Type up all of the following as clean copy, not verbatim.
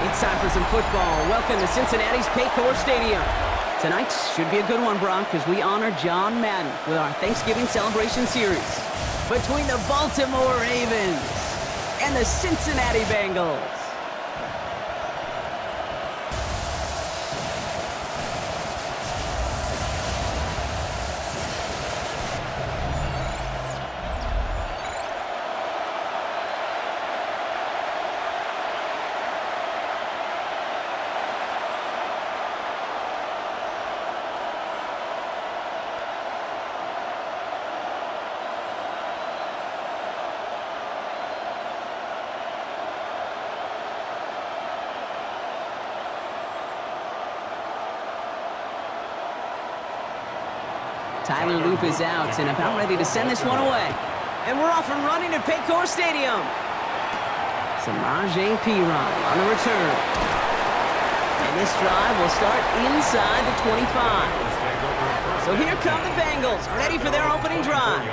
It's time for some football. Welcome to Cincinnati's Paycor Stadium. Tonight should be a good one, Brock, as we honor John Madden with our Thanksgiving celebration series between the Baltimore Ravens and the Cincinnati Bengals. Tyler Loop is out and about ready to send this one away. And we're off and running at Paycor Stadium. EA Tiburon on the return. And this drive will start inside the 25. So here come the Bengals, ready for their opening drive.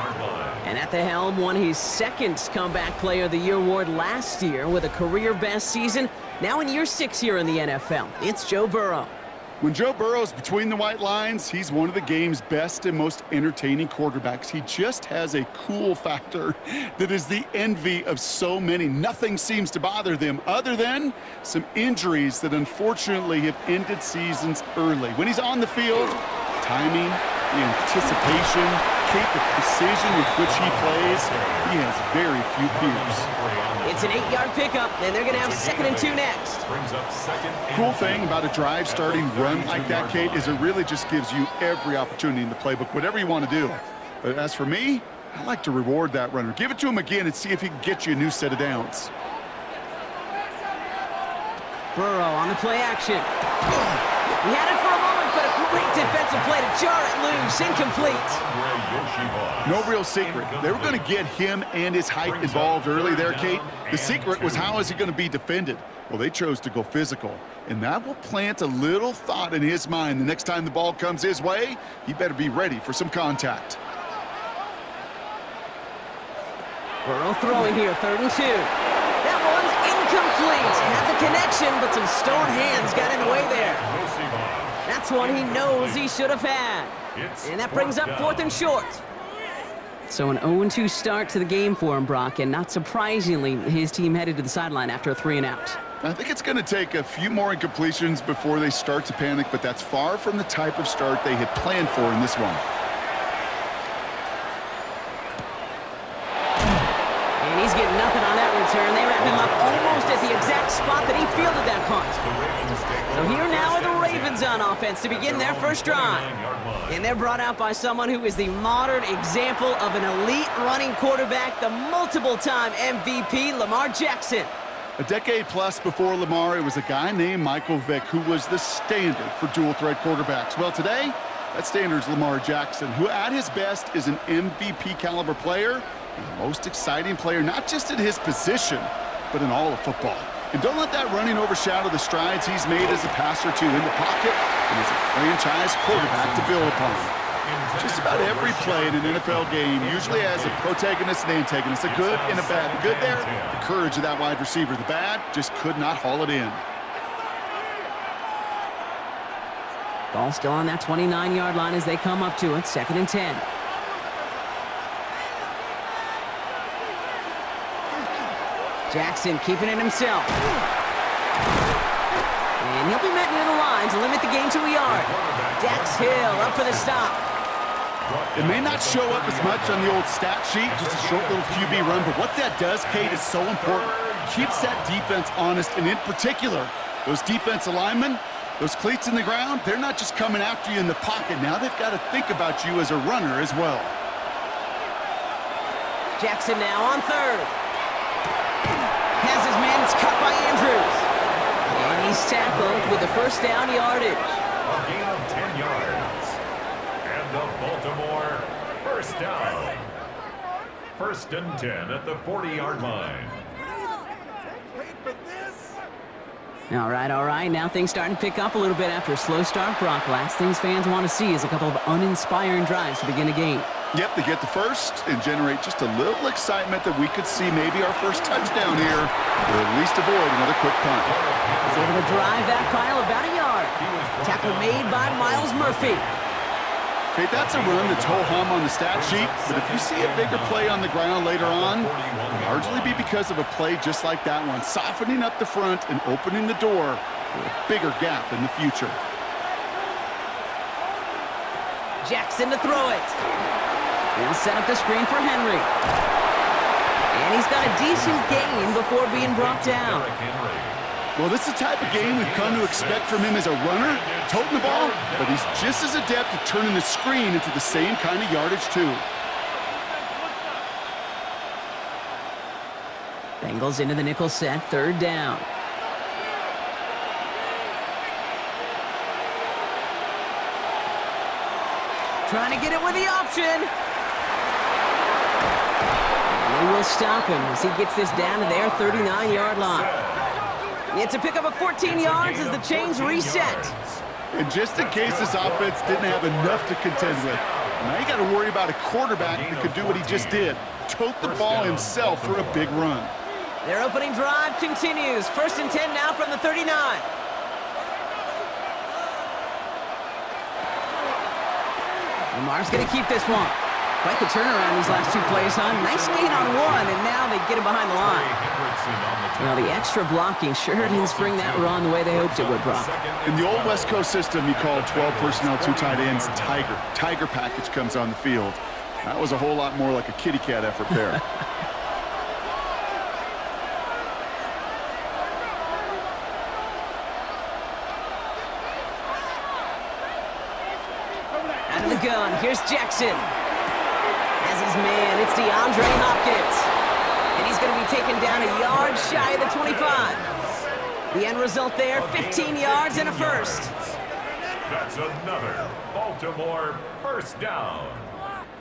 And at the helm, won his second Comeback Player of the Year award last year with a career-best season. Now in year 6 here in the NFL, it's Joe Burrow. When Joe Burrow's between the white lines, he's one of the game's best and most entertaining quarterbacks. He just has a cool factor that is the envy of so many. Nothing seems to bother them other than some injuries that unfortunately have ended seasons early. When he's on the field, timing, the anticipation, the precision with which he plays, he has very few peers. It's an 8-yard pickup, and they're going to have 2nd and 2 next. Cool thing about a drive starting run like that, Kate, is it really just gives you every opportunity in the playbook, whatever you want to do. But as for me, I like to reward that runner. Give it to him again and see if he can get you a new set of downs. Burrow on the play action. He had it for a moment, but a great defensive play to jar it loose. Incomplete. No real secret. They were going to get him and his height involved early there, Kate. The secret was how is he going to be defended? Well, they chose to go physical, and that will plant a little thought in his mind. The next time the ball comes his way, he better be ready for some contact. Burrow throwing here, 3rd and 2. That one's incomplete. Had the connection, but some stone hands got in the way there. That's one he knows he should have had. And that brings up 4th and short. So an 0-2 start to the game for him, Brock, and not surprisingly, his team headed to the sideline after a 3-and-out. I think it's going to take a few more incompletions before they start to panic, but that's far from the type of start they had planned for in this one. And he's getting nothing on that return. They wrap him up almost at the exact spot that he fielded that punt. So here now are the Ravens on offense to begin their first drive. And they're brought out by someone who is the modern example of an elite running quarterback, the multiple-time MVP, Lamar Jackson. A decade plus before Lamar, it was a guy named Michael Vick who was the standard for dual-threat quarterbacks. Well, today, that standard is Lamar Jackson, who at his best is an MVP-caliber player and the most exciting player, not just at his position, but in all of football. And don't let that running overshadow the strides he's made as a passer, too, in the pocket and as a franchise quarterback to build upon. Just about every play in an NFL game usually has a protagonist and antagonist, a good and a bad. The good there, the courage of that wide receiver. The bad, just could not haul it in. Ball still on that 29-yard line as they come up to it, 2nd and 10. Jackson keeping it himself. And he'll be met near the line to limit the gain to a yard. Dax Hill up for the stop. It may not show up as much on the old stat sheet, just a short little QB run, but what that does, Kate, is so important. Keeps that defense honest, and in particular, those defensive linemen, those cleats in the ground, they're not just coming after you in the pocket. Now they've got to think about you as a runner as well. Jackson now on 3rd. Has his man, it's cut by Andrews. And he's tackled with the first down yardage. A gain of 10 yards. And the Baltimore first down. 1st and 10 at the 40-yard line. All right. Now things starting to pick up a little bit after a slow start, Brock. Last things fans want to see is a couple of uninspiring drives to begin a game. Yep, they get the first and generate just a little excitement that we could see maybe our first touchdown here, or at least avoid another quick punt. He's able to drive that pile about a yard. Tackle made by Miles Murphy. Okay, that's a run that's ho-hum on the stat sheet, but if you see a bigger play on the ground later on, it'll largely be because of a play just like that one, softening up the front and opening the door for a bigger gap in the future. Jackson to throw it. He'll set up the screen for Henry. And he's got a decent gain before being brought down. Well, this is the type of game we've come to expect from him as a runner, toting the ball, but he's just as adept at turning the screen into the same kind of yardage, too. Bengals into the nickel set, 3rd down. Trying to get it with the option. And they will stop him as he gets this down to their 39-yard line. It's a pickup of 14 yards as the chains reset. And just in case this offense didn't have enough to contend with, now you got to worry about a quarterback that could do what he just did, tote the ball himself for a big run. Their opening drive continues. 1st and 10 now from the 39. Lamar's going to keep this one. Quite the turnaround these last 2 plays, huh? Nice gain on one, and now they get him behind the line. Well, the extra blocking sure didn't spring that run the way they hoped it would, Brock. In the old West Coast system, you called 12 personnel, 2 tight ends, Tiger. Tiger package comes on the field. That was a whole lot more like a kitty cat effort there. Out of the gun, here's Jackson. As his man, it's DeAndre Hopkins. And he's going to be taken down a yard shy of the 25. The end result there, 15 yards and a first. That's another Baltimore 1st down.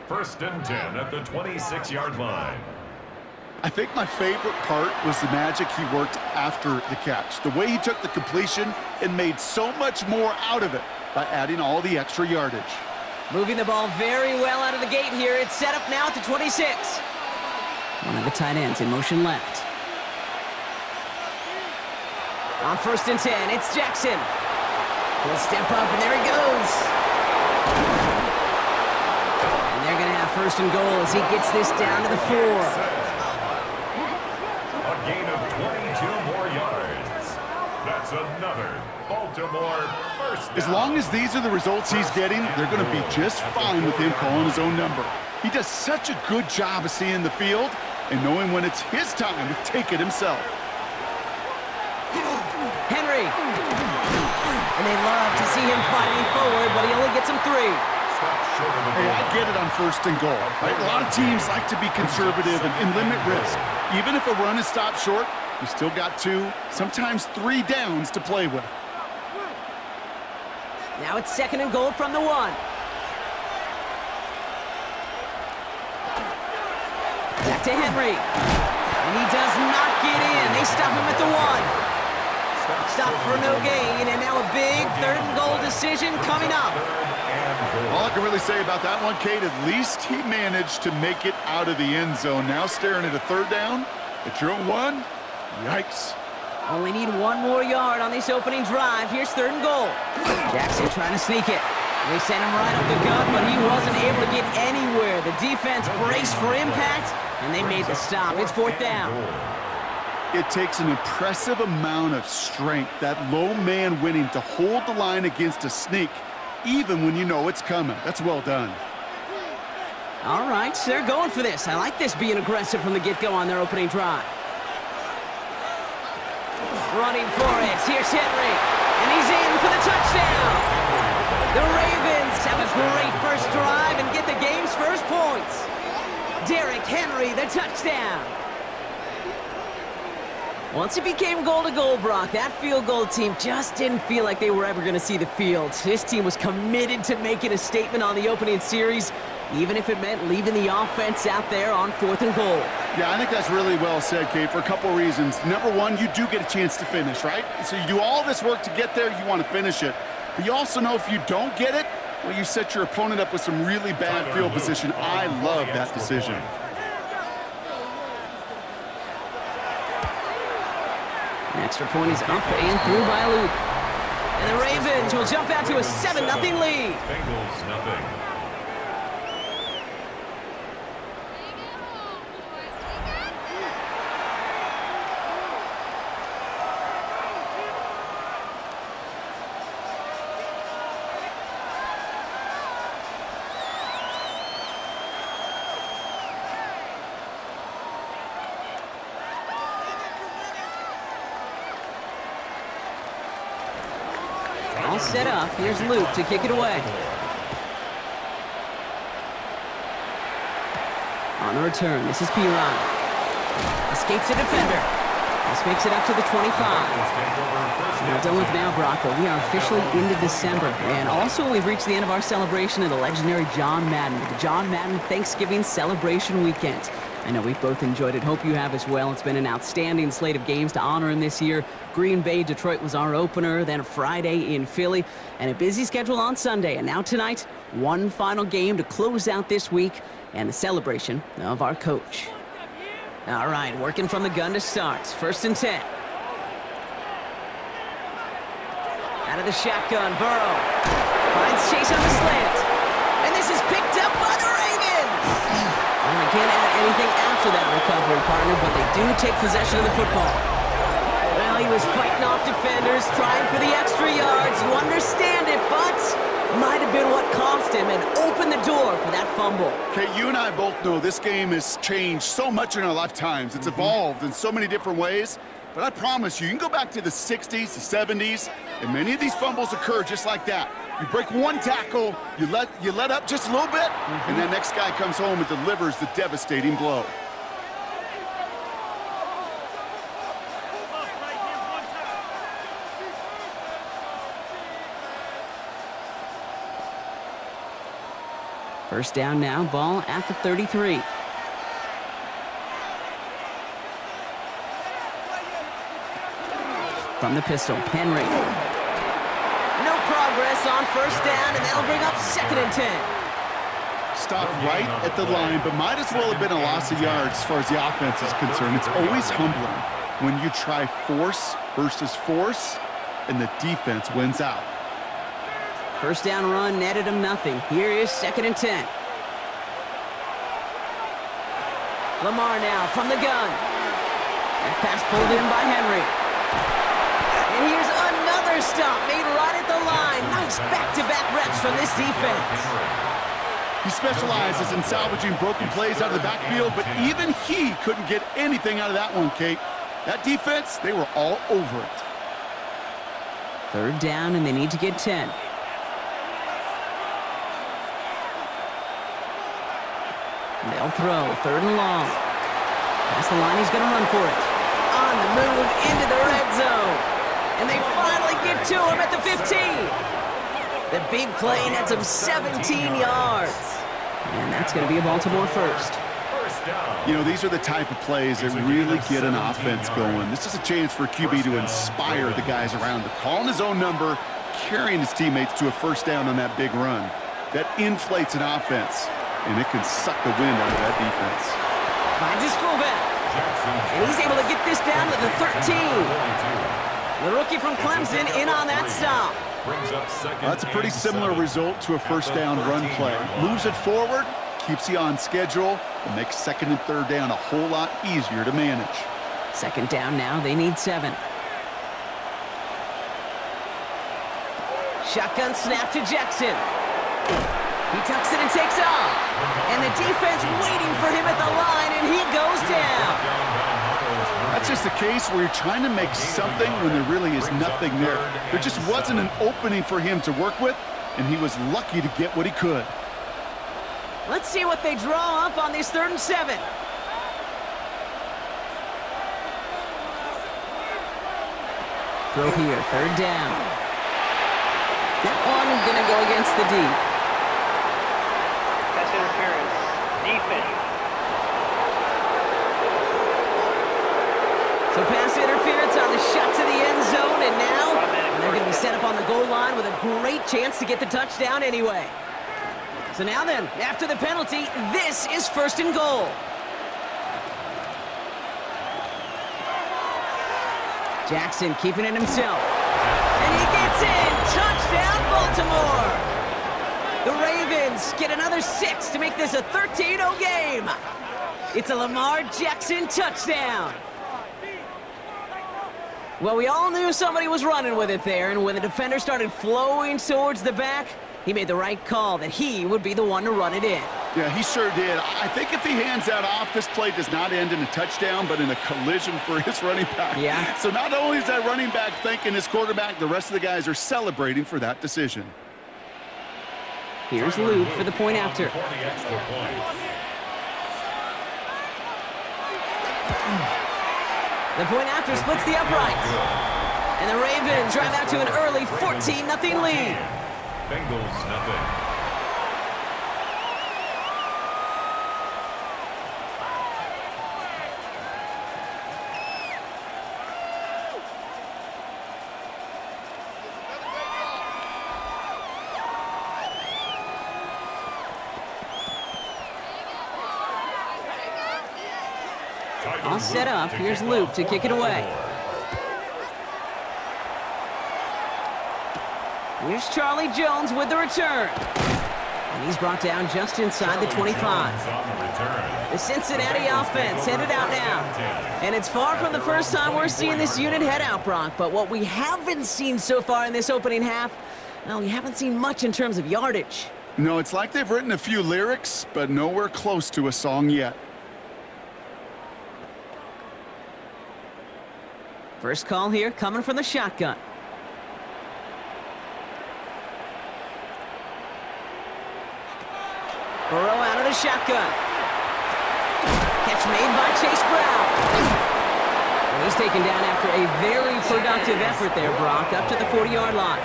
1st and 10 at the 26-yard line. I think my favorite part was the magic he worked after the catch. The way he took the completion and made so much more out of it by adding all the extra yardage. Moving the ball very well out of the gate here. It's set up now at the 26. One of the tight ends in motion left. On 1st and 10, it's Jackson. He'll step up, and there he goes. And they're going to have 1st and goal as he gets this down to the 4. A gain of 22 more yards. That's another Baltimore 1st down. As long as these are the results he's getting, they're going to be just fine with him calling his own number. He does such a good job of seeing the field and knowing when it's his time to take it himself. Henry. And they love to see him fighting forward, but he only gets him 3. Hey, I get it on 1st and goal, right? A lot of teams like to be conservative and limit risk. Even if a run is stopped short, you still got 2, sometimes 3 downs to play with. Now it's 2nd and goal from the 1. Back to Henry. And he does not get in. They stop him at the 1. Stop for no gain, and now a big 3rd and goal decision coming up. All I can really say about that one, Kate, at least he managed to make it out of the end zone. Now staring at a 3rd down, at your own 1, yikes. Only need 1 more yard on this opening drive. Here's 3rd and goal. Jackson trying to sneak it. They sent him right up the gut, but he wasn't able to get anywhere. The defense braced for impact, and they made the stop. It's 4th down. It takes an impressive amount of strength, that low man winning, to hold the line against a sneak, even when you know it's coming. That's well done. All right, so they're going for this. I like this being aggressive from the get-go on their opening drive. Running for it. Here's Henry, and he's in for the touchdown. The Ravens have a great first drive and get the game's first points. Derrick Henry, the touchdown. Once it became goal-to-goal, Brock, that field goal team just didn't feel like they were ever going to see the field. This team was committed to making a statement on the opening series, even if it meant leaving the offense out there on 4th and goal. Yeah, I think that's really well said, Kate, for a couple of reasons. Number 1, you do get a chance to finish, right? So you do all this work to get there, you want to finish it. But you also know if you don't get it, well, you set your opponent up with some really bad field position. I love that decision. An extra point is up and through by Luke. And the Ravens will jump out to a 7-0 lead. Bengals nothing. All set up. Here's Luke to kick it away. On the return, this is Tiburon. Escapes the defender. This makes it up to the 25. Now, don't look now, Bronco. We are officially into December. And also, we've reached the end of our celebration of the legendary John Madden, with the John Madden Thanksgiving Celebration Weekend. I know we've both enjoyed it. Hope you have as well. It's been an outstanding slate of games to honor him this year. Green Bay, Detroit was our opener, then Friday in Philly, and a busy schedule on Sunday. And now tonight, one final game to close out this week and the celebration of our coach. All right, working from the gun to start. 1st and 10. Out of the shotgun, Burrow finds Chase on the slant. And this is picked up by the Ravens. And they can't add anything after that recovery, partner, but they do take possession of the football. Well, he was fighting off defenders, trying for the extra yards. You understand it, but might have been what cost him and opened the door for that fumble. Okay, you and I both know this game has changed so much in our lifetimes. It's evolved in so many different ways. But I promise you, you can go back to the 60s, the 70s, and many of these fumbles occur just like that. You break one tackle, you let up just a little bit, and that next guy comes home and delivers the devastating blow. First down now, ball at the 33. From the pistol, Henry. No progress on 1st down, and that'll bring up 2nd and 10. Stopped right at the line, but might as well have been a loss of yards as far as the offense is concerned. It's always humbling when you try force versus force, and the defense wins out. 1st down run netted him nothing. Here is 2nd and 10. Lamar now from the gun. That pass pulled in by Henry. And here's another stop made right at the line. Nice back-to-back reps from this defense. He specializes in salvaging broken plays out of the backfield, but even he couldn't get anything out of that one, Kate. That defense, they were all over it. 3rd down, and they need to get 10. They'll throw, 3rd and long. Past the line, he's going to run for it. On the move into the red zone. And they finally get to him at the 15. The big play nets him 17 yards. And that's going to be a Baltimore first. You know, these are the type of plays that really get an offense going. This is a chance for QB to inspire the guys around him. Calling his own number, carrying his teammates to a 1st down on that big run. That inflates an offense, and it can suck the wind out of that defense. Finds his fullback. And he's able to get this down to the 13. The rookie from Clemson in on that stop. That's a pretty similar result to a 1st down run play. Moves it forward, keeps you on schedule, and makes 2nd and 3rd down a whole lot easier to manage. 2nd down now, they need 7. Shotgun snap to Jackson. He tucks it and takes off. And the defense waiting for him at the line, and he goes down. That's just a case where you're trying to make something when there really is nothing there. There just wasn't an opening for him to work with, and he was lucky to get what he could. Let's see what they draw up on this 3rd and 7. Throw here, 3rd down. That one gonna go against the D. Pass interference. Defense. So pass interference on the shot to the end zone, and now they're going to be set up on the goal line with a great chance to get the touchdown anyway. So now then, after the penalty, this is 1st and goal. Jackson keeping it himself. And he gets in. Touchdown, Baltimore. The Ravens get another 6 to make this a 13-0 game. It's a Lamar Jackson touchdown. Well, we all knew somebody was running with it there, and when the defender started flowing towards the back, he made the right call that he would be the one to run it in. Yeah, he sure did. I think if he hands that off, this play does not end in a touchdown, but in a collision for his running back. Yeah. So not only is that running back thanking his quarterback, the rest of the guys are celebrating for that decision. Here's Luke for the point after. The point after splits the uprights. And the Ravens drive out to an early 14-0 lead. Bengals nothing. All set up. Here's Luke to kick it away. Here's Charlie Jones with the return. And he's brought down just inside the 25. The Cincinnati offense headed out now. And it's far from the first time we're seeing this unit head out, Brock. But what we haven't seen so far in this opening half, well, we haven't seen much in terms of yardage. No, it's like they've written a few lyrics, but nowhere close to a song yet. First call here coming from the shotgun. Burrow out of the shotgun. Catch made by Chase Brown. And he's taken down after a very productive effort there, Brock, up to the 40-yard line.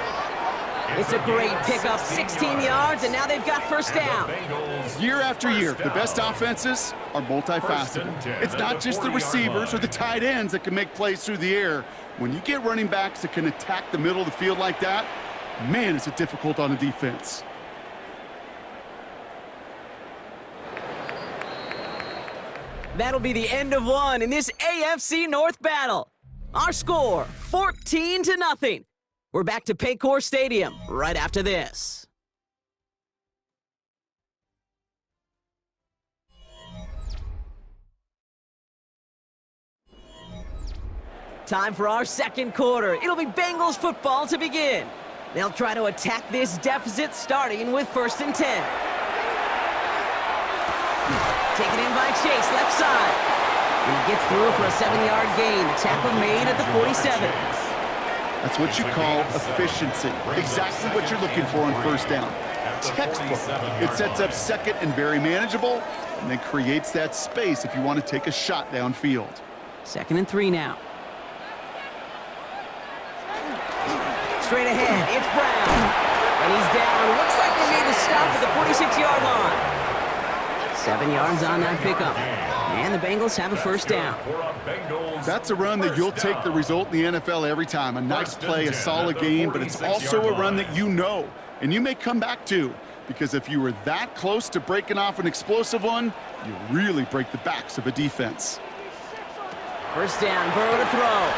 It's a great pickup, 16 yards, and now they've got first down. Year after year, the best offenses are multifaceted. It's not just the receivers or the tight ends that can make plays through the air. When you get running backs that can attack the middle of the field like that, man, is it difficult on a defense. That'll be the end of one in this AFC North battle. Our score, 14-0. We're back to Paycor Stadium right after this. Time for our second quarter. It'll be Bengals football to begin. They'll try to attack this deficit starting with 1st and 10. Taken in by Chase, left side. And he gets through for a 7-yard gain. The tackle made at the 47. That's what you call efficiency. Exactly what you're looking for on first down. Textbook. It sets up second and very manageable, and then creates that space if you want to take a shot downfield. 2nd and 3 now. Straight ahead, it's Brown. And he's down. Looks like they made the stop at the 46-yard line. 7 yards on that pickup. And the Bengals have a first down. That's a run that you'll take the result in the NFL every time. A nice play, a solid game, but it's also a run that you know, and you may come back to, because if you were that close to breaking off an explosive one, you really break the backs of a defense. First down, Burrow to throw.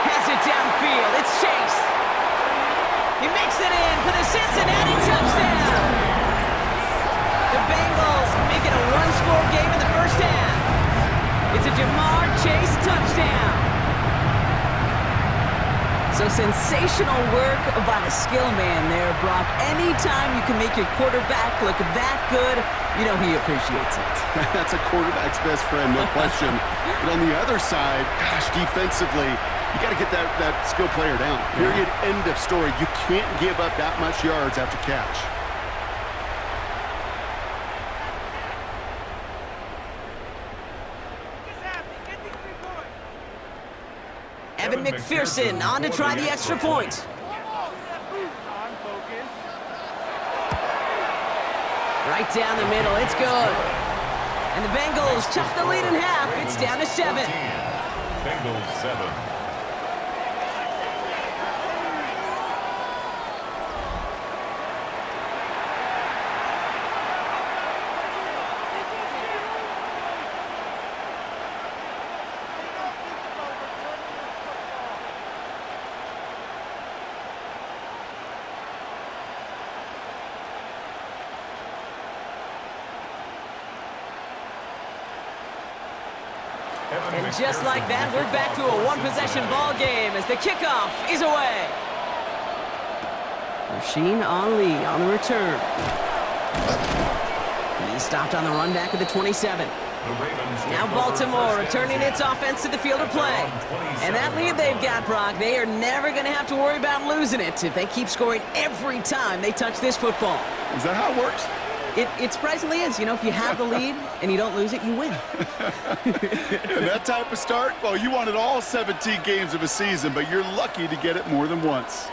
Has it downfield. It's Chase. He makes it in for the Cincinnati touchdown. The Bengals make it a one-score game in the first half. It's a Jamar Chase touchdown. So sensational work by the skill man there, Brock. Anytime you can make your quarterback look that good, you know he appreciates it. That's a quarterback's best friend, no question. But on the other side, gosh, defensively, you got to get that skill player down. Period, end of story. You can't give up that much yards after catch. Evan McPherson on to try the extra point. Right down the middle, it's good. And the Bengals chop the lead in half. It's down to 7. Bengals 7. And just like that, we're back to a one-possession ball game as the kickoff is away. Rasheen Ali on the return. He's stopped on the run back at the 27. Now Baltimore returning its offense to the field of play. And that lead they've got, Brock, they are never going to have to worry about losing it if they keep scoring every time they touch this football. Is that how it works? It surprisingly is. You know, if you have the lead and you don't lose it, you win. And that type of start, well, you wanted all 17 games of a season, but you're lucky to get it more than once.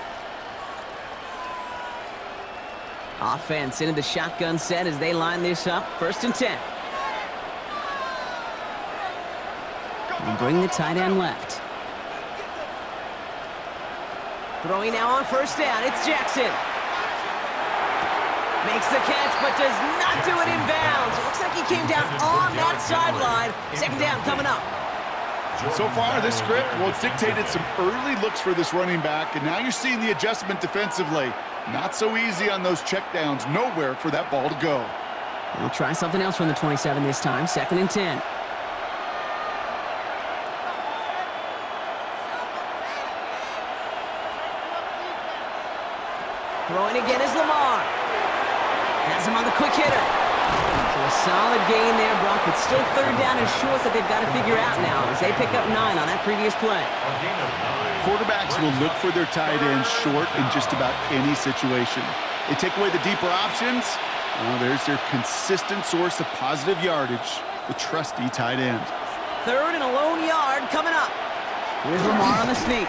Offense into the shotgun set as they line this up. 1st and 10. And bring the tight end left. Throwing now on 1st down. It's Jackson. Makes the catch, but does not do it in bounds. Looks like he came down on that sideline. 2nd down coming up. So far, this script, well, it's dictated some early looks for this running back, and now you're seeing the adjustment defensively. Not so easy on those checkdowns. Nowhere for that ball to go. We'll try something else from the 27 this time. 2nd and 10. Throwing again is Lamar. Has him on the quick hitter. So a solid gain there, Brock, but still 3rd down and short that they've got to figure out now as they pick up 9 on that previous play. Quarterbacks will look for their tight end short in just about any situation. They take away the deeper options. Well, there's their consistent source of positive yardage, the trusty tight end. 3rd and a lone yard coming up. Here's Lamar on the sneak.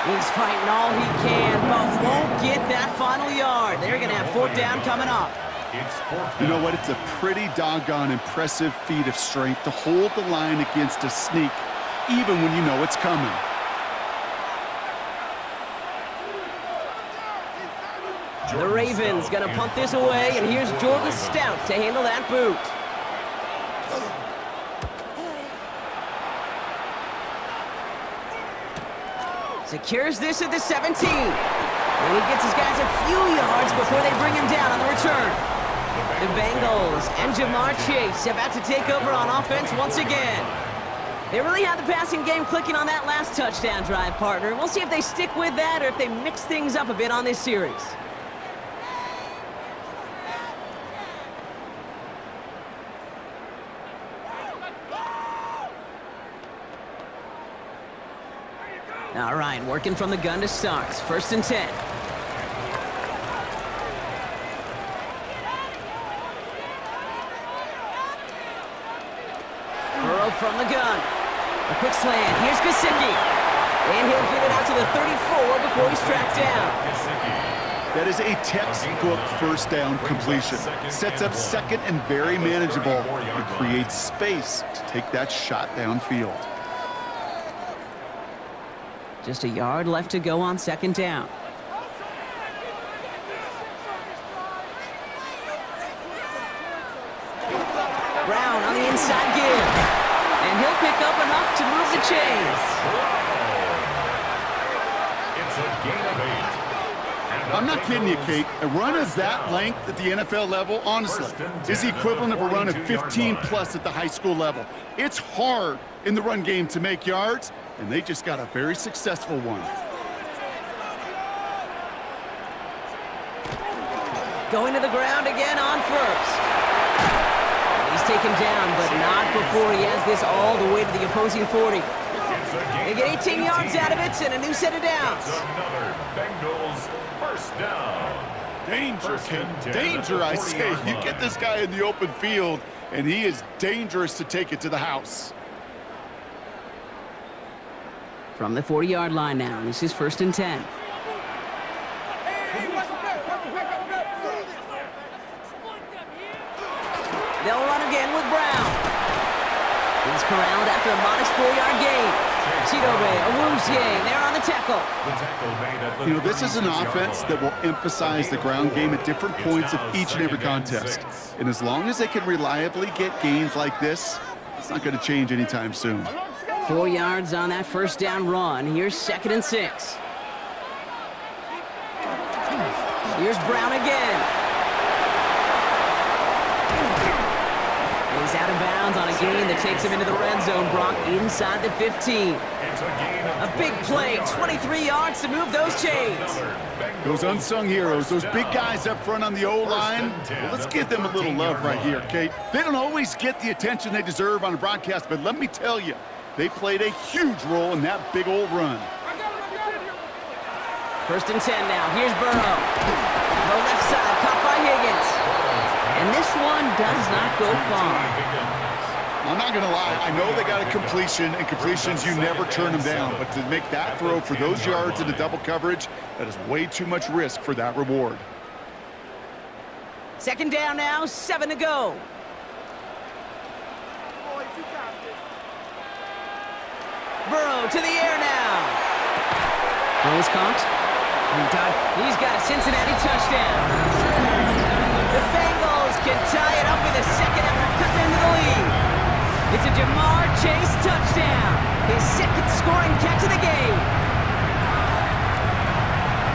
He's fighting all he can, but won't get that final yard. They're going to have 4th down coming up. You know what? It's a pretty doggone impressive feat of strength to hold the line against a sneak, even when you know it's coming. The Ravens going to punt this away, and here's Jordan Stout to handle that boot. Secures this at the 17. And he gets his guys a few yards before they bring him down on the return. The Bengals and Jamar Chase about to take over on offense once again. They really had the passing game clicking on that last touchdown drive, partner. We'll see if they stick with that or if they mix things up a bit on this series. All right, working from the gun to start. 1st and 10. Burrow from the gun. A quick slant. Here's Gesicki. And he'll get it out to the 34 before he's tracked down. That is a textbook 1st down completion. Sets up 2nd and very manageable. It creates space to take that shot downfield. Just a yard left to go on 2nd down. Brown on the inside give. And he'll pick up enough to move the chains. It's a gain of 8. I'm not kidding you, Kate. A run of that length at the NFL level, honestly, is the equivalent of a run of 15+ at the high school level. It's hard in the run game to make yards, and they just got a very successful one. Going to the ground again on 1st. He's taken down, but not before he has this all the way to the opposing 40. They get 18 yards out of it and a new set of downs. Another Bengals 1st down. Danger, Kate. Danger, I say. You get this guy in the open field, and he is dangerous to take it to the house. From the 40-yard line now, this is 1st and 10. They'll run again with Brown. He's corralled after a modest 4-yard gain. Chidobe, Awuzie, they're on the tackle. You know, this is an offense that will emphasize the ground game at different points of each and every contest. And as long as they can reliably get gains like this, it's not going to change anytime soon. 4 yards on that 1st down run. Here's 2nd and 6. Here's Brown again. He's He's out of bounds on a gain that takes him into the red zone, Brock, inside the 15. A big play, 23 yards to move those chains. Those unsung heroes, those big guys up front on the O-line, well, let's give them a little love right here, Kate. They don't always get the attention they deserve on a broadcast, but let me tell you, they played a huge role in that big old run. 1st and 10 now. Here's Burrow. Throw left side, caught by Higgins. And this one does not go far. I'm not going to lie. I know they got a completion, and completions, you never turn them down. But to make that throw for those yards into double coverage, that is way too much risk for that reward. 2nd down now, 7 to go. Burrow to the air now. He's caught. He's got a Cincinnati touchdown. The Bengals can tie it up in a second after cutting into the lead. It's a Jamar Chase touchdown. His 2nd scoring catch of the game.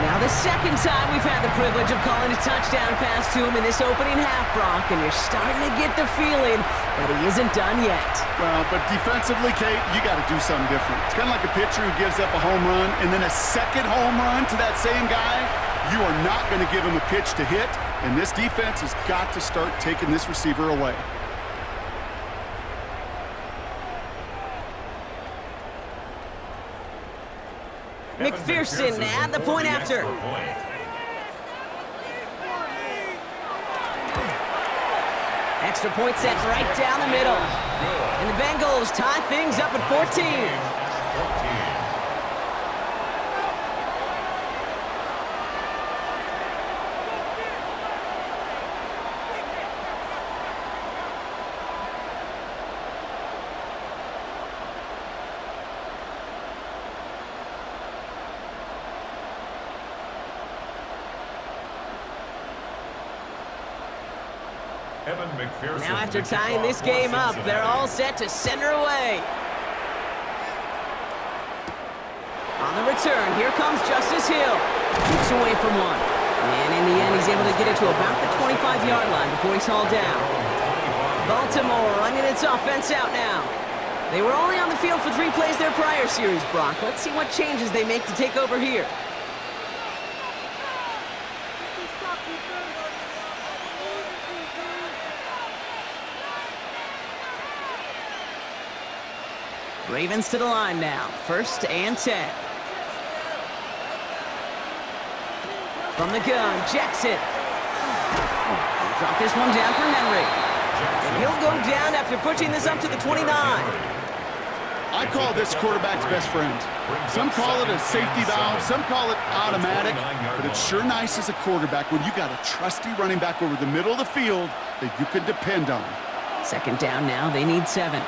Now the 2nd time we've had the privilege of calling a touchdown pass to him in this opening half, Brock, and you're starting to get the feeling that he isn't done yet. Well, but defensively, Kate, you got to do something different. It's kind of like a pitcher who gives up a home run and then a second home run to that same guy. You are not going to give him a pitch to hit, and this defense has got to start taking this receiver away. McPherson at the point after. Extra point set right down the middle. And the Bengals tie things up at 14. Now after tying this game up, they're all set to send her away. On the return, here comes Justice Hill. Keeps away from one. And in the end, he's able to get it to about the 25-yard line before he's hauled down. Baltimore running its offense out now. They were only on the field for 3 plays their prior series, Brock. Let's see what changes they make to take over here. Ravens to the line now. 1st and 10. From the gun, Jackson. Drop this one down for Henry. And he'll go down after pushing this up to the 29. I call this quarterback's best friend. Some call it a safety valve, some call it automatic, but it's sure nice as a quarterback when you got a trusty running back over the middle of the field that you can depend on. 2nd down now, they need 7.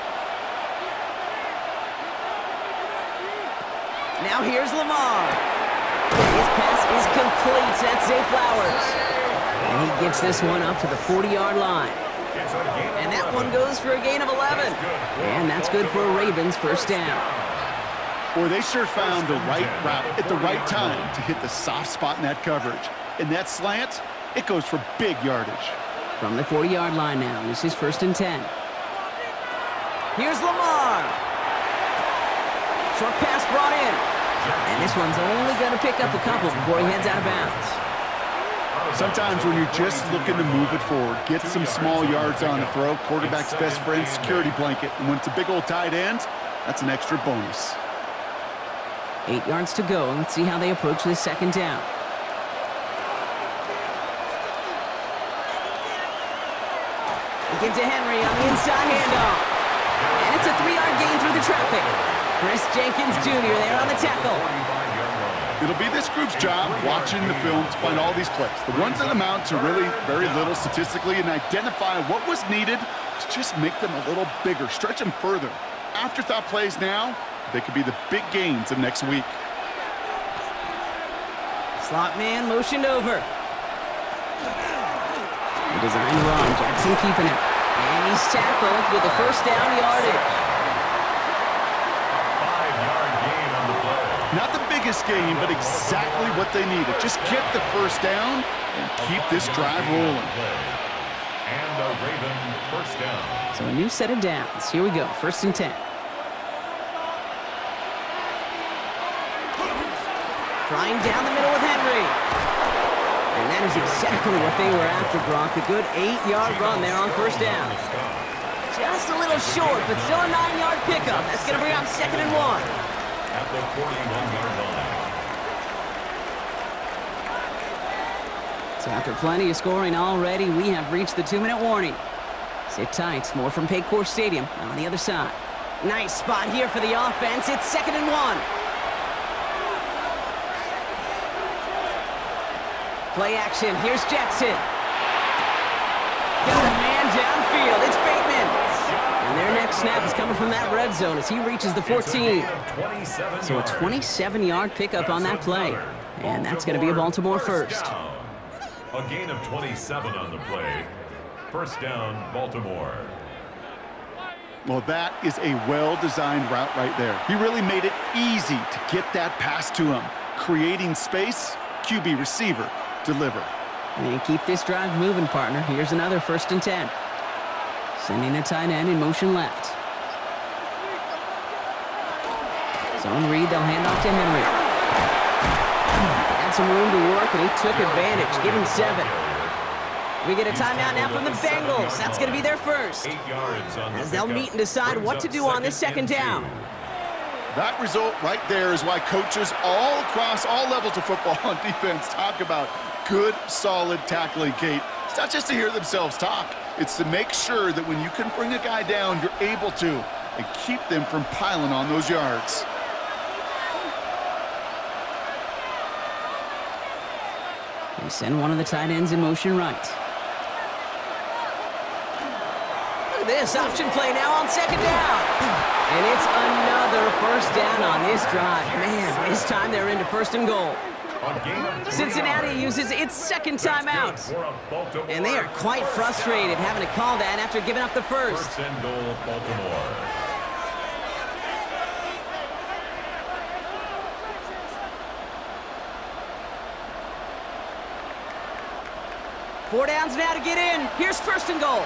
Now here's Lamar. His pass is complete. That's Zay Flowers. And he gets this one up to the 40-yard line. And that one goes for a gain of 11. And that's good for a Ravens 1st down. Boy, they sure found the right route at the right time to hit the soft spot in that coverage. And that slant, it goes for big yardage. From the 40-yard line now, this is 1st and 10. Here's Lamar. Short pass brought in. And this one's only going to pick up a couple before he heads out of bounds. Sometimes when you're just looking to move it forward, get some small yards on the throw, quarterback's best friend, security blanket. And when it's a big old tight end, that's an extra bonus. 8 yards to go. Let's see how they approach this 2nd down. Give to Henry on the inside handoff. And it's a 3-yard gain through the traffic. Chris Jenkins Jr. there on the tackle. It'll be this group's job watching the film to find all these plays. The ones that amount to really very little statistically and identify what was needed to just make them a little bigger, stretch them further. Afterthought plays now, they could be the big gains of next week. Slot man motioned over. Designed wrong. Jackson keeping it. And he's tackled with the 1st down yardage. 5-yard gain on the play. Not the biggest gain, but exactly what they needed. Just get the 1st down and keep this drive rolling. And a Raven first down. So a new set of downs. Here we go, 1st and 10. Trying down the middle with Henry. And that is exactly what they were after, Brock. A good 8-yard run there on 1st down. Just a little short, but still a 9-yard pickup. That's going to bring up 2nd and 1. At the 41-yard line. So after plenty of scoring already, we have reached the 2-minute warning. Sit tight. More from Paycor Stadium on the other side. Nice spot here for the offense. It's 2nd and 1. Play action. Here's Jackson. Got a man downfield. It's Bateman. And their next snap is coming from that red zone as he reaches the 14. So a 27-yard pickup on that play. And that's going to be a Baltimore first. A gain of 27 on the play. 1st down, Baltimore. Well, that is a well-designed route right there. He really made it easy to get that pass to him. Creating space, QB receiver, deliver. And keep this drive moving, partner. Here's another 1st and 10. Sending a tight end in motion left. Zone read, they'll hand off to Henry. Had some room to work, and he took advantage. Give him 7. We get a timeout now from the Bengals. That's going to be their first. 8 yards on the as they'll meet and decide what to do on this 2nd down. That result right there is why coaches all across all levels of football and defense talk about good, solid tackling, Kate. It's not just to hear themselves talk. It's to make sure that when you can bring a guy down, you're able to, and keep them from piling on those yards. They send one of the tight ends in motion right. Look at this option play now on 2nd down. And it's another 1st down on this drive. Man, this time they're into 1st and goal. Cincinnati uses its 2nd timeout. And they are quite frustrated having to call that after giving up the 1st. 1st and goal, Baltimore. Four downs now to get in. Here's 1st and goal.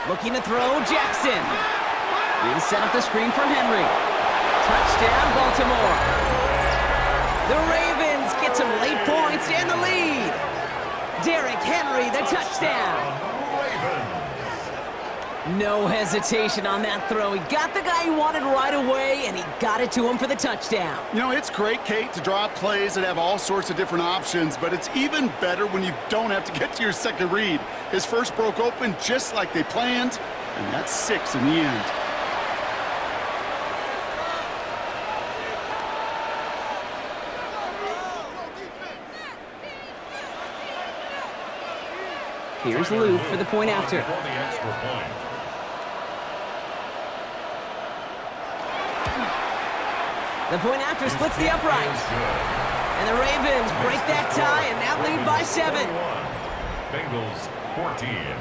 Looking to throw, Jackson. He'll set up the screen for Henry. Touchdown, Baltimore. The Ravens get some late points and the lead. Derrick Henry, the touchdown. No hesitation on that throw. He got the guy he wanted right away, and he got it to him for the touchdown. You know, it's great, Kate, to draw plays that have all sorts of different options, but it's even better when you don't have to get to your 2nd read. His first broke open just like they planned, and that's 6 in the end. Here's Luke for the point after. For the extra point. The point after splits the uprights. And the Ravens break that tie and now lead by 7. Bengals 14.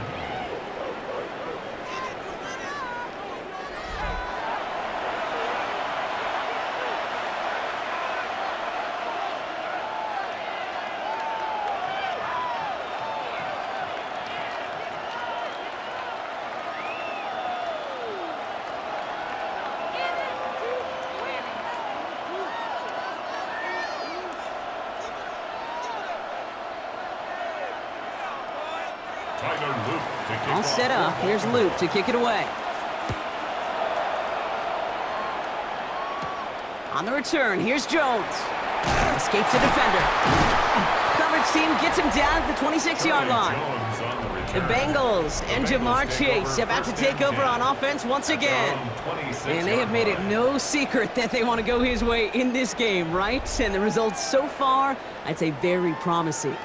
All set up. Here's Luke to kick it away. On the return, here's Jones. Escapes the defender. Coverage team gets him down at the 26-yard line. The Bengals and Jamar Chase about to take over on offense once again. And they have made it no secret that they want to go his way in this game, right? And the results so far, I'd say very promising.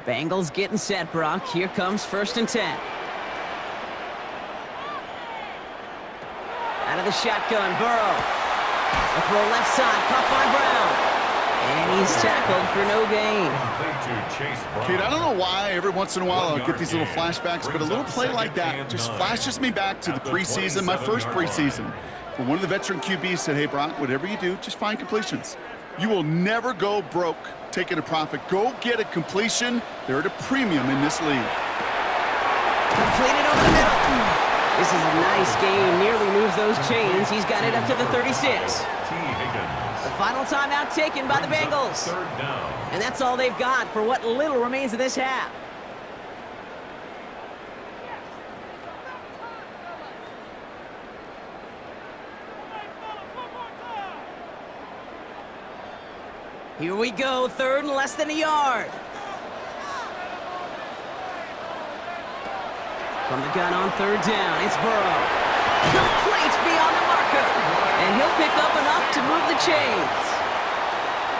Bengals getting set, Brock. Here comes 1st and 10. Out of the shotgun, Burrow. A throw left side, caught by Brown. And he's tackled for no gain. Kate, I don't know why every once in a while I'll get these little flashbacks, but a little play like that just flashes me back to the preseason, my first preseason, where one of the veteran QBs said, hey, Brock, whatever you do, just find completions. You will never go broke taking a profit. Go get a completion. They're at a premium in this league. Completed over the middle. This is a nice game. Nearly moves those chains. He's got it up to the 36. The final timeout taken by the Bengals. And that's all they've got for what little remains of this half. Here we go, third and less than a yard. From the gun on third down, it's Burrow. Complete beyond the marker. And he'll pick up enough to move the chains.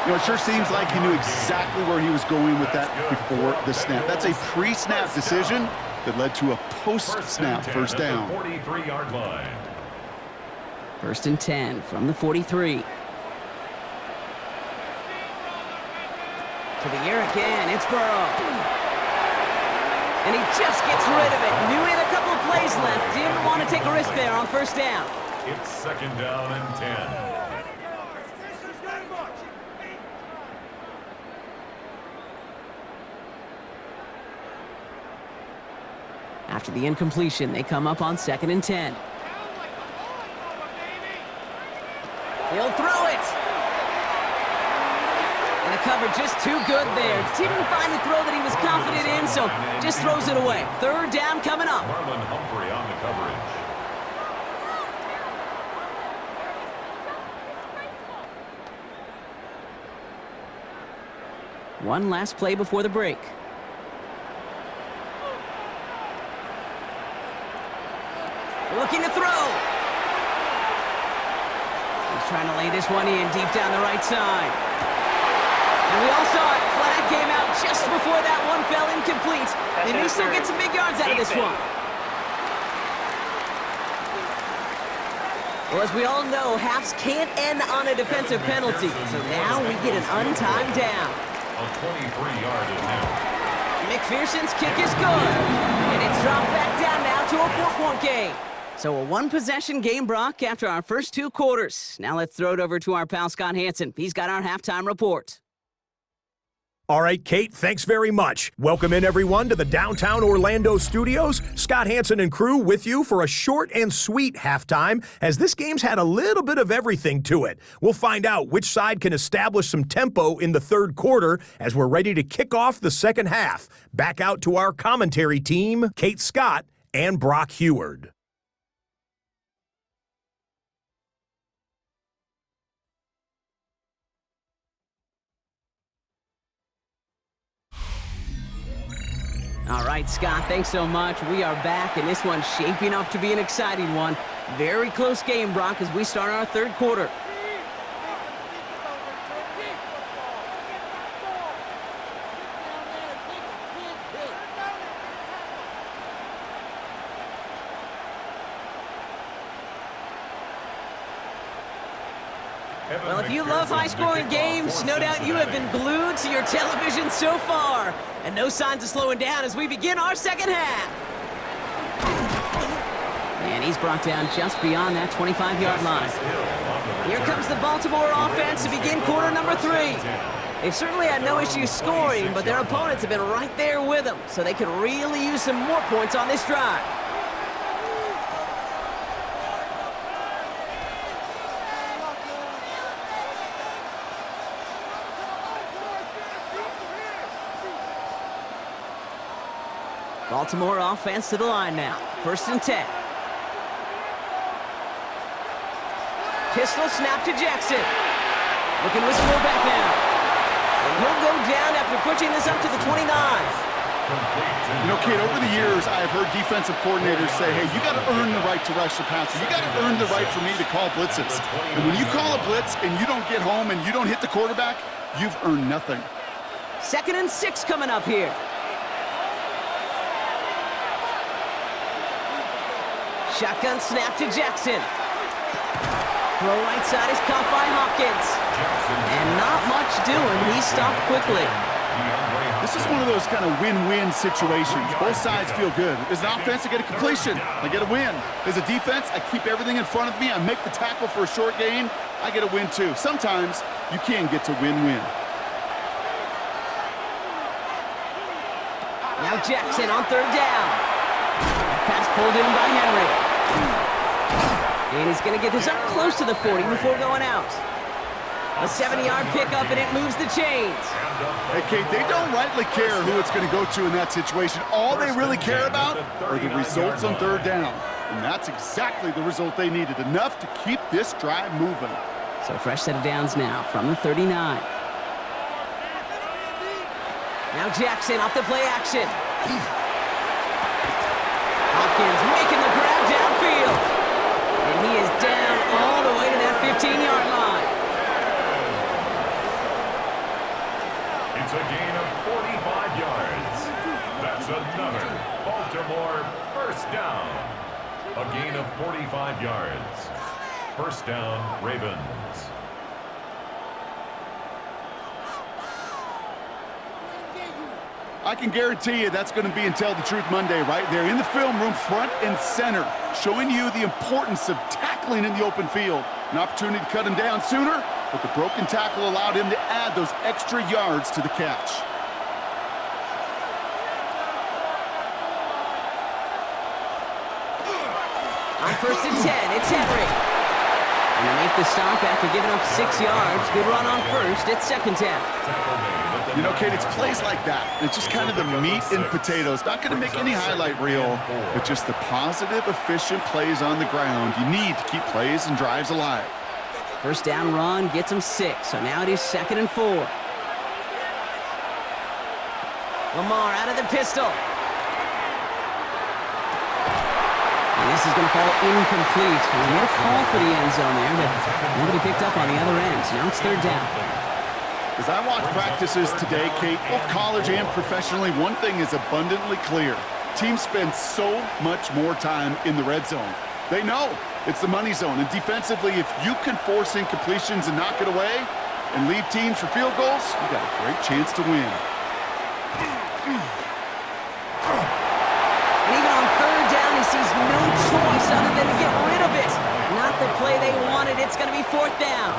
You know, it sure seems like he knew exactly where he was going with that before the snap. That's a pre-snap decision that led to a post-snap first down. 43-yard line. First and 10 from the 43. To the air again, it's Burrow. And he just gets rid of it. Knew he had a couple of plays left. Didn't want to take a risk there on first down. It's second down and 10. After the incompletion, they come up on second and 10. He'll throw it. And the cover just too good there. Didn't find the throw that he was confident in, so just throws it away. Third down coming up. Marlon Humphrey on the coverage. One last play before the break. Looking to throw. He's trying to lay this one in deep down the right side. And we all saw it. Flag came out just before that one fell incomplete. They may still get some big yards out of this one. Well, as we all know, halves can't end on a defensive penalty. So now we get an untimed down. A 23-yard attempt. McPherson's kick is good. And it's dropped back down now to a 4-point game. So a one-possession game, Brock, after our first two quarters. Now let's throw it over to our pal Scott Hansen. He's got our halftime report. All right, Kate, thanks very much. Welcome in, everyone, to the downtown Orlando studios. Scott Hansen and crew with you for a short and sweet halftime, as this game's had a little bit of everything to it. We'll find out which side can establish some tempo in the third quarter as we're ready to kick off the second half. Back out to our commentary team, Kate Scott and Brock Heward. All right, Scott, thanks so much. We are back, and this one's shaping up to be an exciting one. Very close game, Brock, as we start our third quarter. Well, if you love high-scoring games, no doubt you have been glued to your television so far. And no signs of slowing down as we begin our second half. And he's brought down just beyond that 25-yard line. Here comes the Baltimore offense to begin quarter number 3. They've certainly had no issues scoring, but their opponents have been right there with them, so they could really use some more points on this drive. Baltimore offense to the line now. First and 10. Pistol snap to Jackson. Looking to his fullback now. And he'll go down after pushing this up to the 29. You know, Kate, over the years, I've heard defensive coordinators say, hey, you got to earn the right to rush the passer. You got to earn the right for me to call blitzes. And when you call a blitz and you don't get home and you don't hit the quarterback, you've earned nothing. Second and 6 coming up here. Shotgun snap to Jackson. Throw right side is caught by Hopkins. And and not much doing. He stopped quickly. This is one of those kind of win-win situations. Both sides feel good. As an offense, I get a completion. I get a win. As a defense, I keep everything in front of me. I make the tackle for a short gain. I get a win, too. Sometimes you can get to win-win. Now Jackson on third down. Pass pulled in by Henry. And he's going to get this up close to the 40 before going out. A 70-yard pickup, and it moves the chains. Hey, Kate, they don't rightly care who it's going to go to in that situation. All they really care about are the results on third down. And that's exactly the result they needed. Enough to keep this drive moving. So fresh set of downs now from the 39. Now Jackson off the play action. Hopkins making the grab downfield. And he is down all the way to that 15-yard line. It's a gain of 45 yards. That's another Baltimore first down. A gain of 45 yards. First down, Ravens. I can guarantee you that's going to be in Tell the Truth Monday right there in the film room, front and center, showing you the importance of tackling in the open field. An opportunity to cut him down sooner, but the broken tackle allowed him to add those extra yards to the catch. On first and 10, it's Henry. And they make the stop after giving up 6 yards. Good run on first. It's second down. You know, Kate, it's plays like that. It's just kind of the meat and potatoes. Not going to make any highlight reel, but just the positive, efficient plays on the ground. You need to keep plays and drives alive. First down run gets him 6. So now it is 2nd and 4. Lamar out of the pistol. And this is going to fall incomplete. We made a call for the end zone there, but nobody picked up on the other end. So now it's third down. As I watch practices today, Kate, both college and professionally, one thing is abundantly clear. Teams spend so much more time in the red zone. They know it's the money zone. And defensively, if you can force incompletions and knock it away and leave teams for field goals, you got a great chance to win. And even on third down, he sees no choice other than to get rid of it. Not the play they wanted. It's going to be fourth down.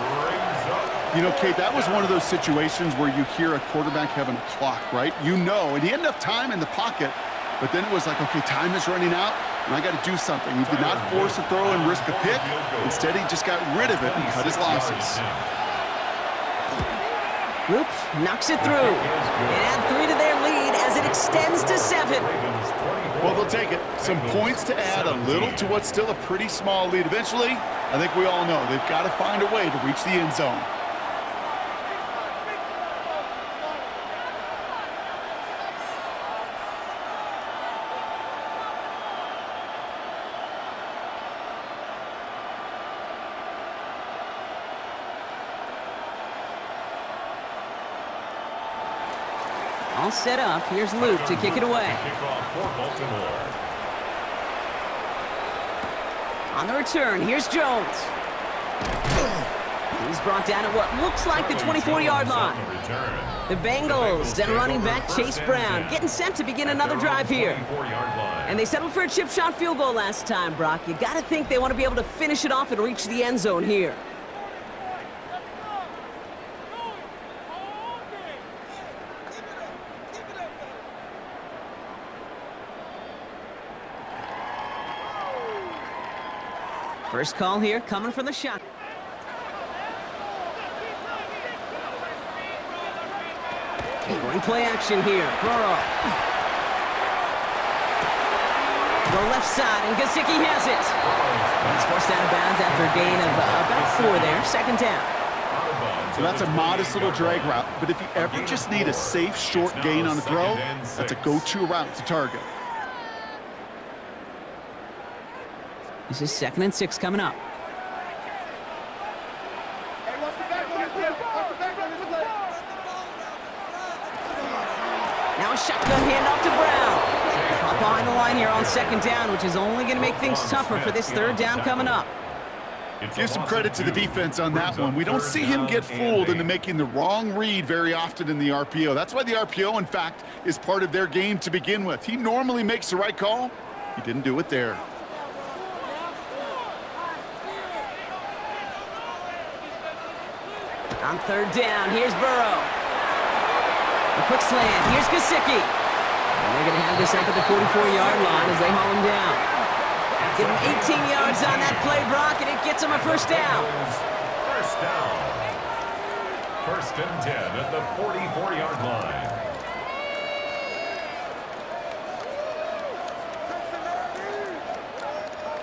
You know, Kate, that was one of those situations where you hear a quarterback having a clock, right? You know, and he had enough time in the pocket, but then it was like, okay, time is running out, and I got to do something. He did not force a throw and risk a pick. Instead, he just got rid of it and cut his losses. Oops, knocks it through. And add 3 to their lead as it extends to 7. Well, they'll take it. Some points to add a little to what's still a pretty small lead. Eventually, I think we all know they've got to find a way to reach the end zone. All set up. Here's Luke to kick it away. On the return, here's Jones. He's brought down at what looks like the 24-yard line. The Bengals, then running back Chase Brown, getting set to begin another drive here. And they settled for a chip shot field goal last time, Brock. You got to think they want to be able to finish it off and reach the end zone here. First call here coming from the shot. Going play action here. Burrow. The left side, and Gesicki has it. He's forced out of bounds after a gain of about 4 there. Second down. So that's a modest little drag route, but if you ever just need a safe, short gain on a throw, that's a go-to route to target. This is 2nd and 6 coming up. Now a shotgun handoff to Brown. Behind the line here on 2nd down, which is only going to make things tougher for this third down coming up. Give some credit to the defense on that one. We don't see him get fooled into making the wrong read very often in the RPO. That's why the RPO, in fact, is part of their game to begin with. He normally makes the right call. He didn't do it there. On third down, here's Burrow. A quick slant, here's Gesicki. And they're going to have this up at the 44-yard line as they haul him down. Give him 18 yards on that play, Brock, and it gets him a first down. First down. First and 10 at the 44-yard line.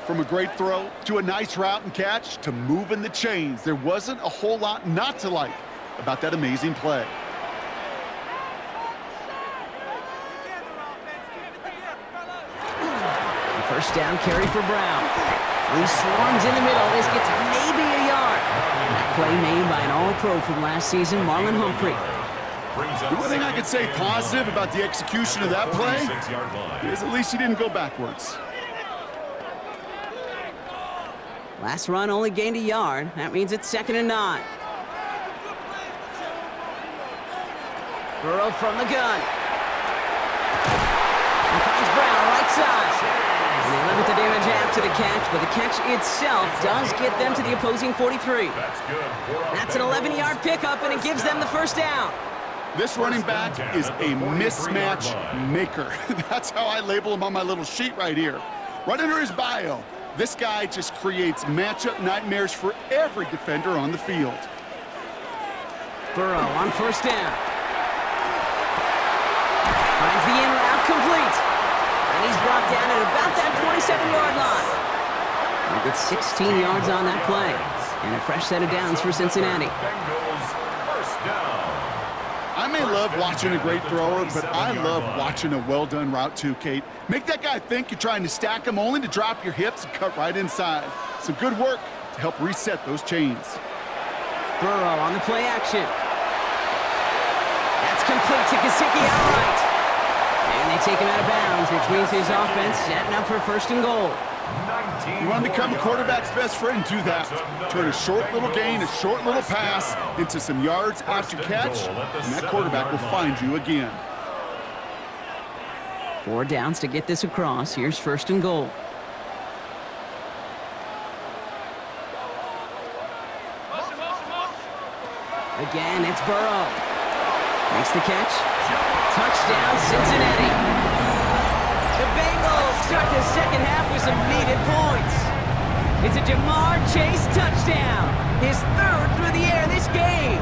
From a great throw to a nice route and catch to moving the chains, there wasn't a whole lot not to like about that amazing play. First down carry for Brown. He swarms in the middle. This gets maybe a yard. That play made by an all-pro from last season, Marlon Humphrey. The one thing I could say positive about the execution of that play is at least he didn't go backwards. Last run only gained a yard. That means it's 2nd and 9. Burrow from the gun. He finds Brown right side. And they limit the damage after the catch, but the catch itself does get them to the opposing 43. That's an 11-yard pickup, and it gives them the first down. This running back is a mismatch maker. That's how I label him on my little sheet right here. Right under his bio, this guy just creates matchup nightmares for every defender on the field. Burrow on first down. Finds the in route complete. And he's brought down at about that 27-yard line. He gets 16 yards on that play. And a fresh set of downs for Cincinnati. Bengals first down. I may love watching a great thrower, but I love watching a well-done route too, Kate. Make that guy think you're trying to stack him only to drop your hips and cut right inside. Some good work to help reset those chains. Burrow on the play action. That's complete to Gesicki outright. And they take him out of bounds, which means his offense setting up for 1st and goal. You want to become a quarterback's best friend, do that. Turn a short little gain, a short little pass into some yards after catch, and that quarterback will find you again. 4 downs to get this across. Here's 1st and goal. Again, it's Burrow. Makes the catch. Touchdown, Cincinnati. The Bengals start the second half with some needed points. It's a Jamar Chase touchdown. His 3rd through the air this game.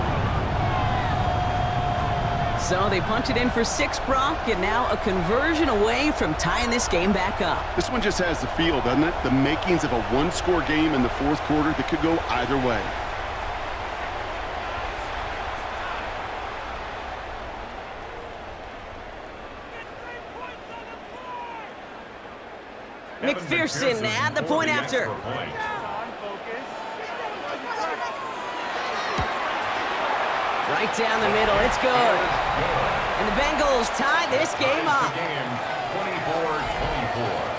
So they punch it in for 6, Brock, and now a conversion away from tying this game back up. This one just has the feel, doesn't it? The makings of a one-score game in the 4th quarter that could go either way. McPherson at the point after. Right down the middle, it's good. And the Bengals tie this game up. 24-24.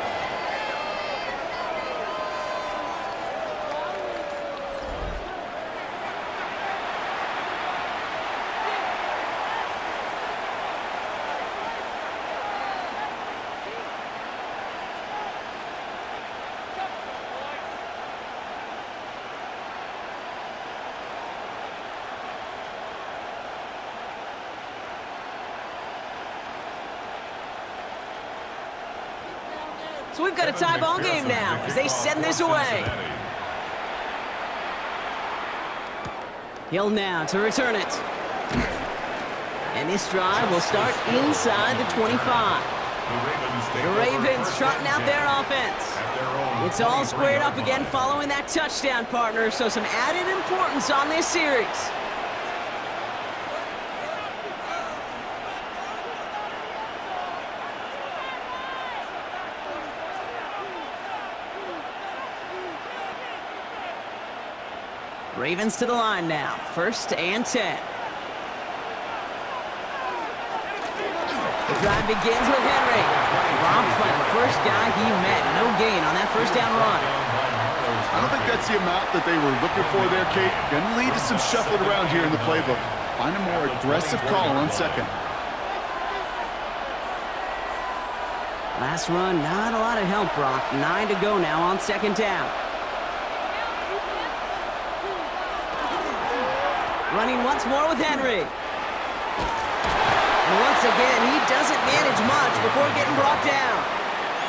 So we've got a tie ball game now as they send this away. Hill now to return it. And this drive will start inside the 25. The Ravens trotting out their offense. It's all squared up again following that touchdown, partner, so some added importance on this series. Ravens to the line now. 1st and 10. The drive begins with Henry. Robbed by the first guy he met. No gain on that first down run. I don't think that's the amount that they were looking for there, Kate. Going to lead to some shuffling around here in the playbook. Find a more aggressive call on second. Last run, not a lot of help, Brock. 9 to go now on second down. Running once more with Henry. And once again, he doesn't manage much before getting brought down.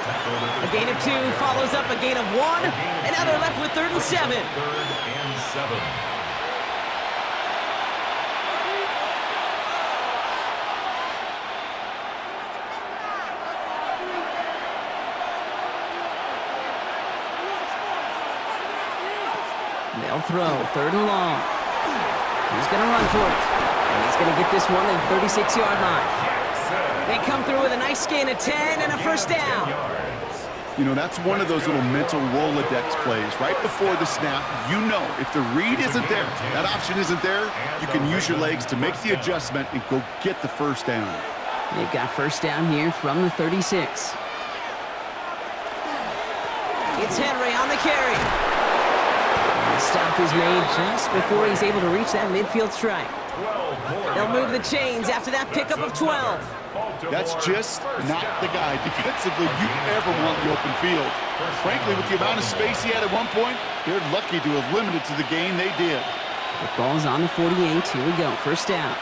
A gain of 2 follows up a gain of 1, and now they're left with 3rd and 7. 3rd and 7. They'll throw, 3rd and long. He's going to run for it. And he's going to get this one at the 36-yard line. They come through with a nice gain of 10 and a first down. You know, that's one of those little mental Rolodex plays. Right before the snap, you know if the read isn't there, that option isn't there, you can use your legs to make the adjustment and go get the first down. They've got first down here from the 36. It's Henry on the carry. And the stop is made just before he's able to reach that midfield strike. They'll move the chains after that pickup of 12. That's just not the guy defensively you ever want in the open field. Frankly, with the amount of space he had at one point, they're lucky to have limited to the gain they did. The ball's on the 48. Here we go. First down.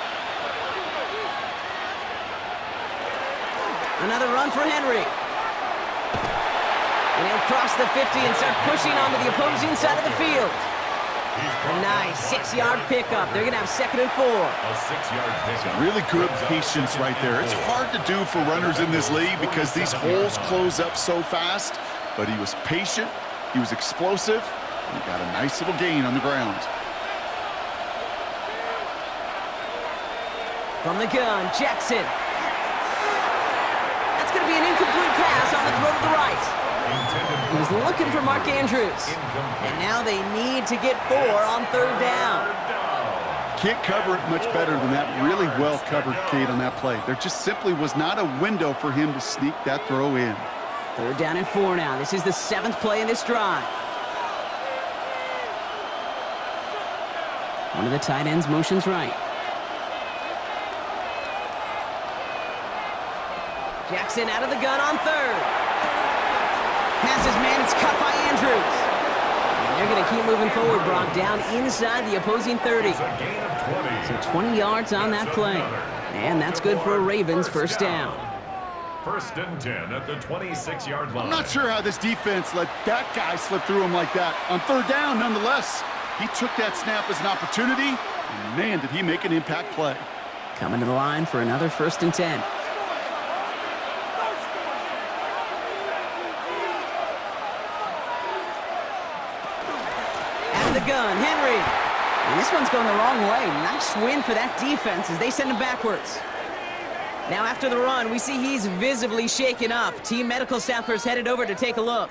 Another run for Henry. And he'll cross the 50 and start pushing onto the opposing side of the field. A nice 6-yard pickup. They're going to have 2nd and 4. A 6-yard pickup. Really good patience right there. It's hard to do for runners in this league because these holes close up so fast. But he was patient, he was explosive, and he got a nice little gain on the ground. From the gun, Jackson. That's going to be an incomplete pass on the throw to the right. He was looking for Mark Andrews. And now they need to get 4 on 3rd down. Can't cover it much better than that. Really well covered, Kate, on that play. There just simply was not a window for him to sneak that throw in. 3rd down and 4 now. This is the 7th play in this drive. One of the tight ends motions right. Jackson out of the gun on 3rd. Passes, man, it's cut by Andrews. And they're going to keep moving forward, Brock, down inside the opposing 30. So 20 yards on that play. And that's good for a Ravens first down. 1st and 10 at the 26-yard line. I'm not sure how this defense let that guy slip through him like that. On 3rd down, nonetheless, he took that snap as an opportunity, and man, did he make an impact play. Coming to the line for another 1st and 10. The gun, Henry. And this one's going the wrong way. Nice win for that defense as they send him backwards. Now after the run, we see he's visibly shaken up. Team medical staffers headed over to take a look.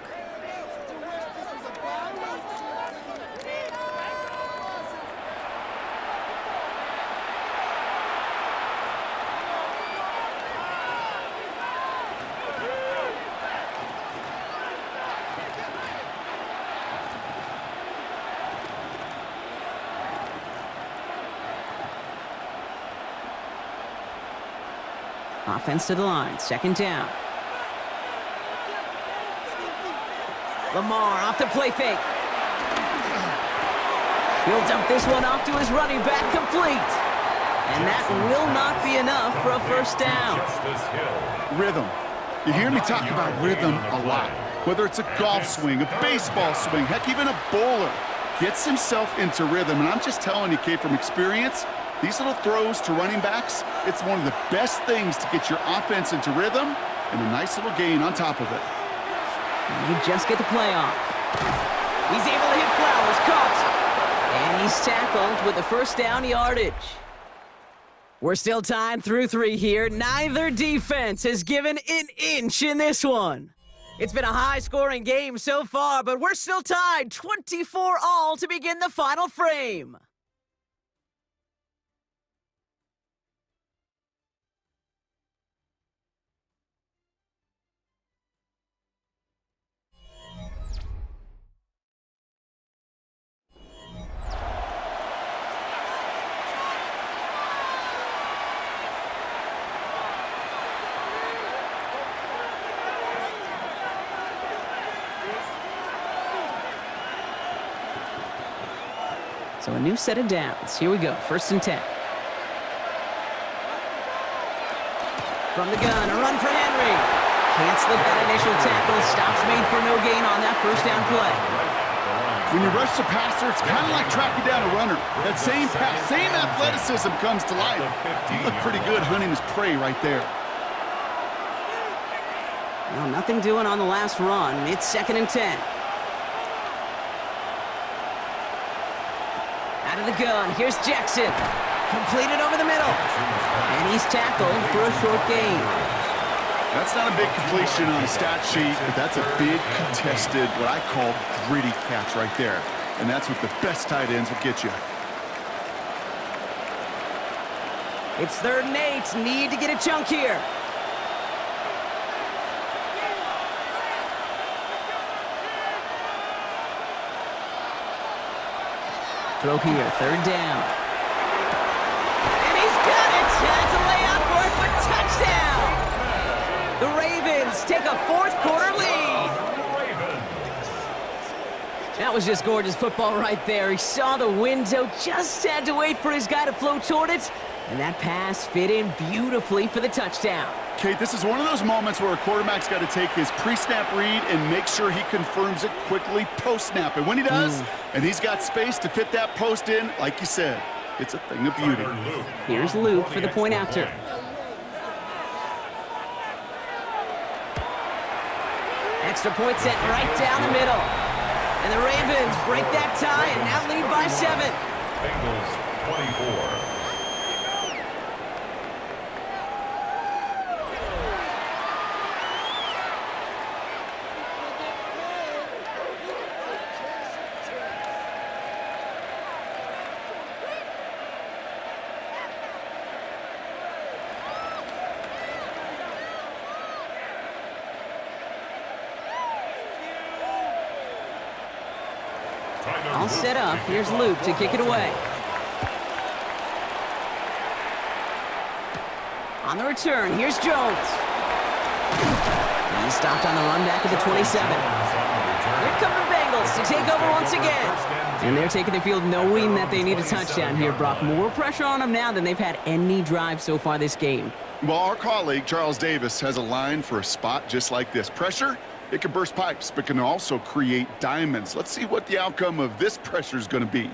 Offense to the line, 2nd down. Lamar off the play fake. He'll dump this one off to his running back, complete. And that will not be enough for a first down. Rhythm. You hear me talk about rhythm a lot. Whether it's a golf swing, a baseball swing, heck, even a bowler gets himself into rhythm. And I'm just telling you, Kate, from experience, these little throws to running backs, it's one of the best things to get your offense into rhythm and a nice little gain on top of it. And you just get the play off. He's able to hit Flowers, caught. And he's tackled with the first down yardage. We're still tied through 3 here. Neither defense has given an inch in this one. It's been a high-scoring game so far, but we're still tied 24-all to begin the final frame. So a new set of downs. Here we go, 1st and 10. From the gun, a run for Henry. Can't slip that initial tackle. Stops made for no gain on that 1st down play. When you rush the passer, it's kind of like tracking down a runner. That same pass, same athleticism comes to life. He looked pretty good hunting his prey right there. Well, nothing doing on the last run. It's 2nd and 10. Out of the gun, here's Jackson. Completed over the middle. And he's tackled for a short gain. That's not a big completion on a stat sheet, but that's a big contested, what I call gritty catch right there. And that's what the best tight ends will get you. It's 3rd and 8. Need to get a chunk here. Throw here, 3rd down. And he's got it! Has a layout for it, but touchdown! The Ravens take a 4th quarter lead. That was just gorgeous football right there. He saw the window, just had to wait for his guy to float toward it, and that pass fit in beautifully for the touchdown. Kate, this is one of those moments where a quarterback's got to take his pre-snap read and make sure he confirms it quickly post-snap. And when he does, and he's got space to fit that post in, like you said, it's a thing of beauty. Here's Luke for the point after. Extra point set right down the middle. And the Ravens break that tie and now lead by 7. Bengals 24. All set up. Here's Luke to kick it away. On the return, here's Jones. He's stopped on the run back at the 27. Here come the Bengals to take over once again. And they're taking the field knowing that they need a touchdown here, Brock. More pressure on them now than they've had any drive so far this game. Well, our colleague, Charles Davis, has a line for a spot just like this. Pressure, it can burst pipes, but can also create diamonds. Let's see what the outcome of this pressure is going to be.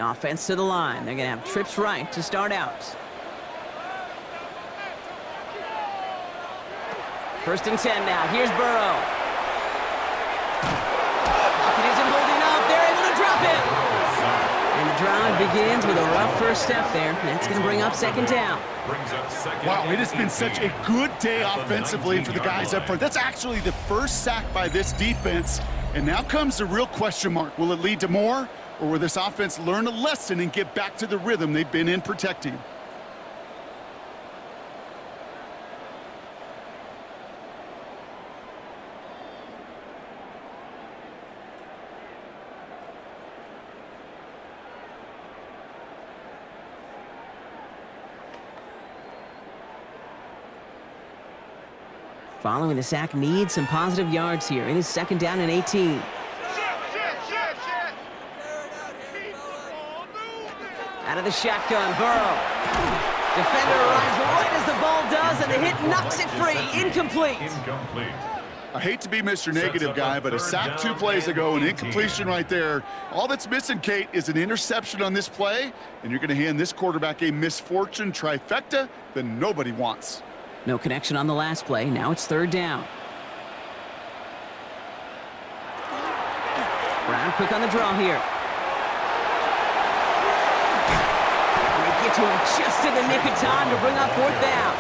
Offense to the line. They're going to have trips right to start out. 1st and 10 now. Here's Burrow. Pocket isn't holding up. They're able to drop it. And the drive begins with a rough first step there. That's going to bring up 2nd down. Wow, it has been such a good day offensively for the guys up front. That's actually the first sack by this defense. And now comes the real question mark. Will it lead to more? Or will this offense learn a lesson and get back to the rhythm they've been in protecting? Following the sack, needs some positive yards here. It is 2nd down and 18. Out of the shotgun, Burrow. Defender arrives right as the ball does, and the hit knocks it free. Incomplete. I hate to be Mr. Negative guy, but a sack 2 plays ago, an incompletion right there. All that's missing, Kate, is an interception on this play, and you're going to hand this quarterback a misfortune trifecta that nobody wants. No connection on the last play. Now it's 3rd down. Brown quick on the draw here. They get to him just in the nick of time to bring up 4th down.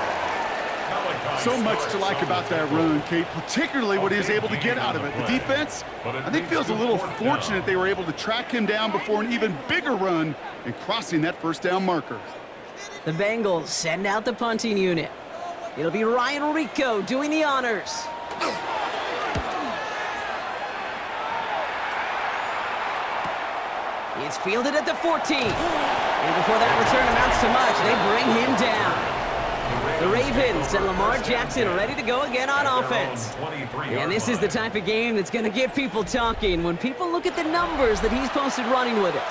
So much to like about that run, Kate, particularly what he was able to get out of it. The defense, I think, feels a little fortunate they were able to track him down before an even bigger run and crossing that 1st down marker. The Bengals send out the punting unit. It'll be Ryan Rico doing the honors. It's fielded at the 14. And before that return amounts to much, they bring him down. The Ravens and Lamar Jackson are ready to go again on offense. And this is the type of game that's going to get people talking when people look at the numbers that he's posted running with it.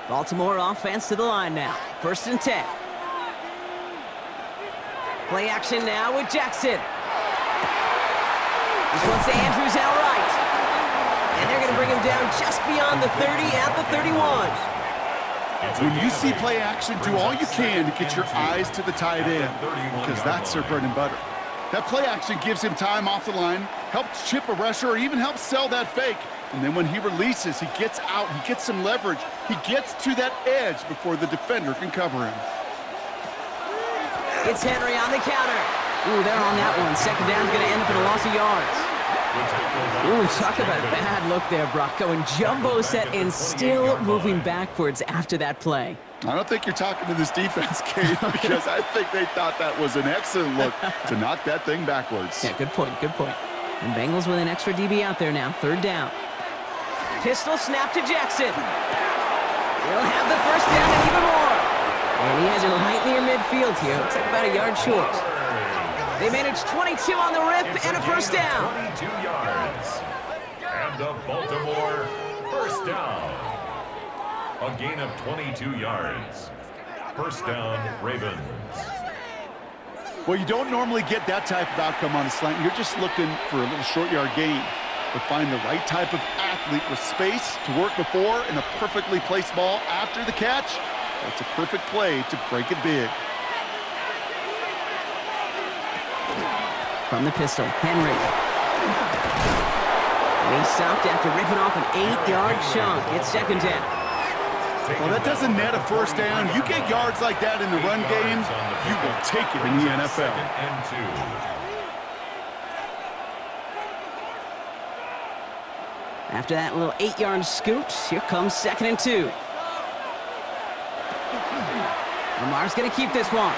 Baltimore offense to the line now. 1st and 10. Play action now with Jackson. This one's to Andrews outright. And they're going to bring him down just beyond the 30 at the 31. When you see play action, do all you can to get your eyes to the tight end, because that's their bread and butter. That play action gives him time off the line, helps chip a rusher, or even helps sell that fake. And then when he releases, he gets out, he gets some leverage. He gets to that edge before the defender can cover him. It's Henry on the counter. Ooh, they're on that one. 2nd down's going to end up in a loss of yards. Ooh, talk about a bad look there, Brock. Going jumbo set and still moving backwards after that play. I don't think you're talking to this defense, Kate, because I think they thought that was an excellent look to knock that thing backwards. Yeah, good point, good point. And Bengals with an extra DB out there now. 3rd down. Pistol snap to Jackson. He'll have the 1st down and even more. And he has it right near midfield here. Looks like about a yard short. They managed 22 on the rip and a 1st down. 22 yards. And the Baltimore 1st down. A gain of 22 yards. 1st down, Ravens. Well, you don't normally get that type of outcome on a slant. You're just looking for a little short yard gain. But find the right type of athlete with space to work before and a perfectly placed ball after the catch. That's a perfect play to break it big. From the pistol, Henry. And he stopped after ripping off an 8-yard chunk. It's 2nd down. Well, that doesn't net a 1st down. You get yards like that in the run game, you will take it in the NFL. 2nd and 2. After that little 8-yard scoot, here comes 2nd and 2. Lamar's going to keep this one.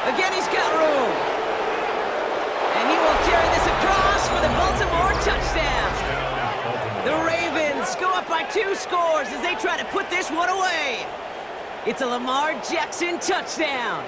Again, he's got room. And he will carry this across for the Baltimore touchdown. The Ravens go up by 2 scores as they try to put this one away. It's a Lamar Jackson touchdown.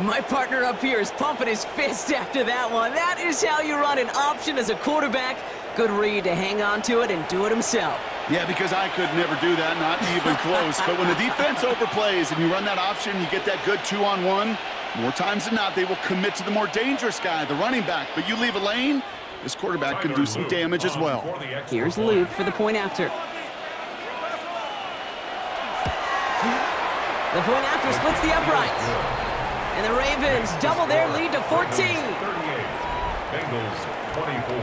My partner up here is pumping his fist after that one. That is how you run an option as a quarterback. Good read to hang on to it and do it himself. Yeah, because I could never do that, not even close. But when the defense overplays and you run that option, you get that good 2-on-1, more times than not, they will commit to the more dangerous guy, the running back. But you leave a lane, this quarterback can do some damage as well. Here's Luke for the point after. The point after splits the uprights. And the Ravens double their lead to 14. 38. Bengals 24.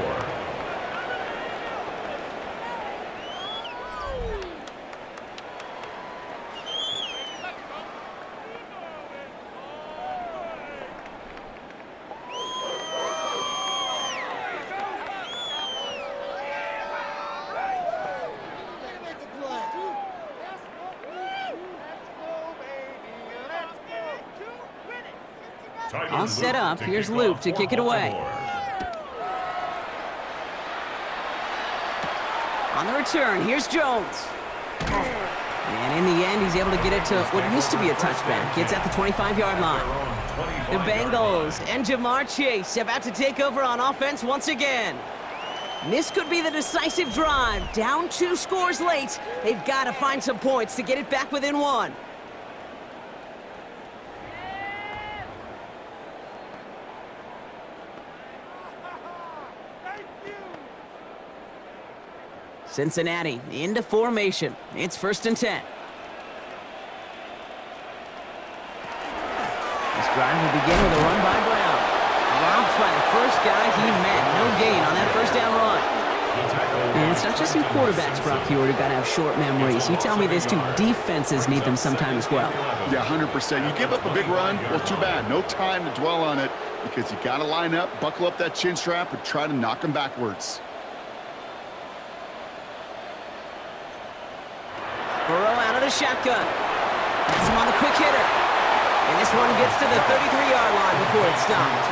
All set up. Here's Luke to kick it away. On the return, here's Jones. And in the end, he's able to get it to what used to be a touchback. It's at the 25-yard line. The Bengals and Jamar Chase about to take over on offense once again. This could be the decisive drive. Down 2 scores late. They've got to find some points to get it back within 1. Cincinnati into formation. It's 1st and 10. This drive will begin with a run by Brown. Dropped by the first guy he met. No gain on that 1st down run. And it's not just you quarterbacks, Brock, you got to have short memories. You tell me this too, defenses need them sometime as well. Yeah, 100%. You give up a big run, well, too bad. No time to dwell on it because you got to line up, buckle up that chin strap, and try to knock them backwards. Burrow out of the shotgun. Has him on the quick hitter. And this one gets to the 33-yard line before it's stopped.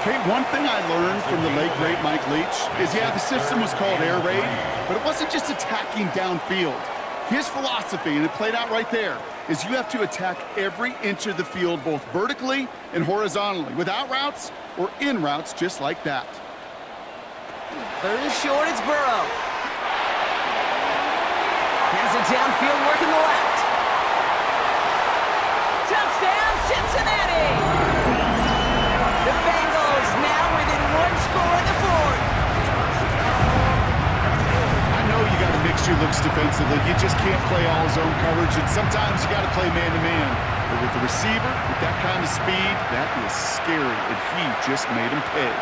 Hey, one thing I learned from the late, great Mike Leach is, yeah, the system was called air raid, but it wasn't just attacking downfield. His philosophy, and it played out right there, is you have to attack every inch of the field, both vertically and horizontally, without routes or in routes just like that. 3rd and short, it's Burrow. Has it downfield, working the left. Touchdown, Cincinnati! The Bengals now within 1 score in the 4th. I know you got a mixture looks defensively. You just can't play all zone coverage, and sometimes you got to play man-to-man. But with the receiver, with that kind of speed, that is scary, and he just made him pay.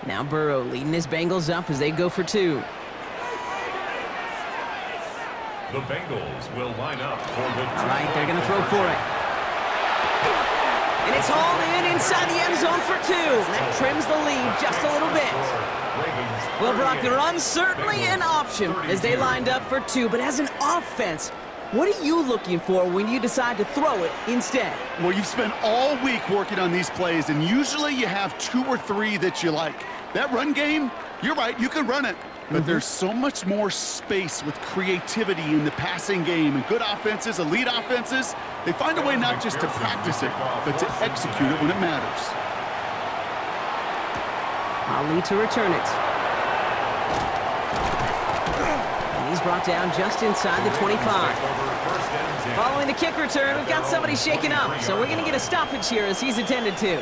Now Burrow leading his Bengals up as they go for 2. The Bengals will line up for the All right, they're going to throw for it. And it's hauled in inside the end zone for 2. That trims the lead just a little bit. Well, Brock, the run's certainly an option as they lined up for 2, but as an offense, what are you looking for when you decide to throw it instead? Well, you've spent all week working on these plays, and usually you have 2 or 3 that you like. That run game, you're right, you can run it. But there's so much more space with creativity in the passing game. And good offenses, elite offenses, they find a way not just to practice it, but to execute it when it matters. Ali to return it. And he's brought down just inside the 25. Following the kick return, we've got somebody shaken up, so we're going to get a stoppage here as he's attended to.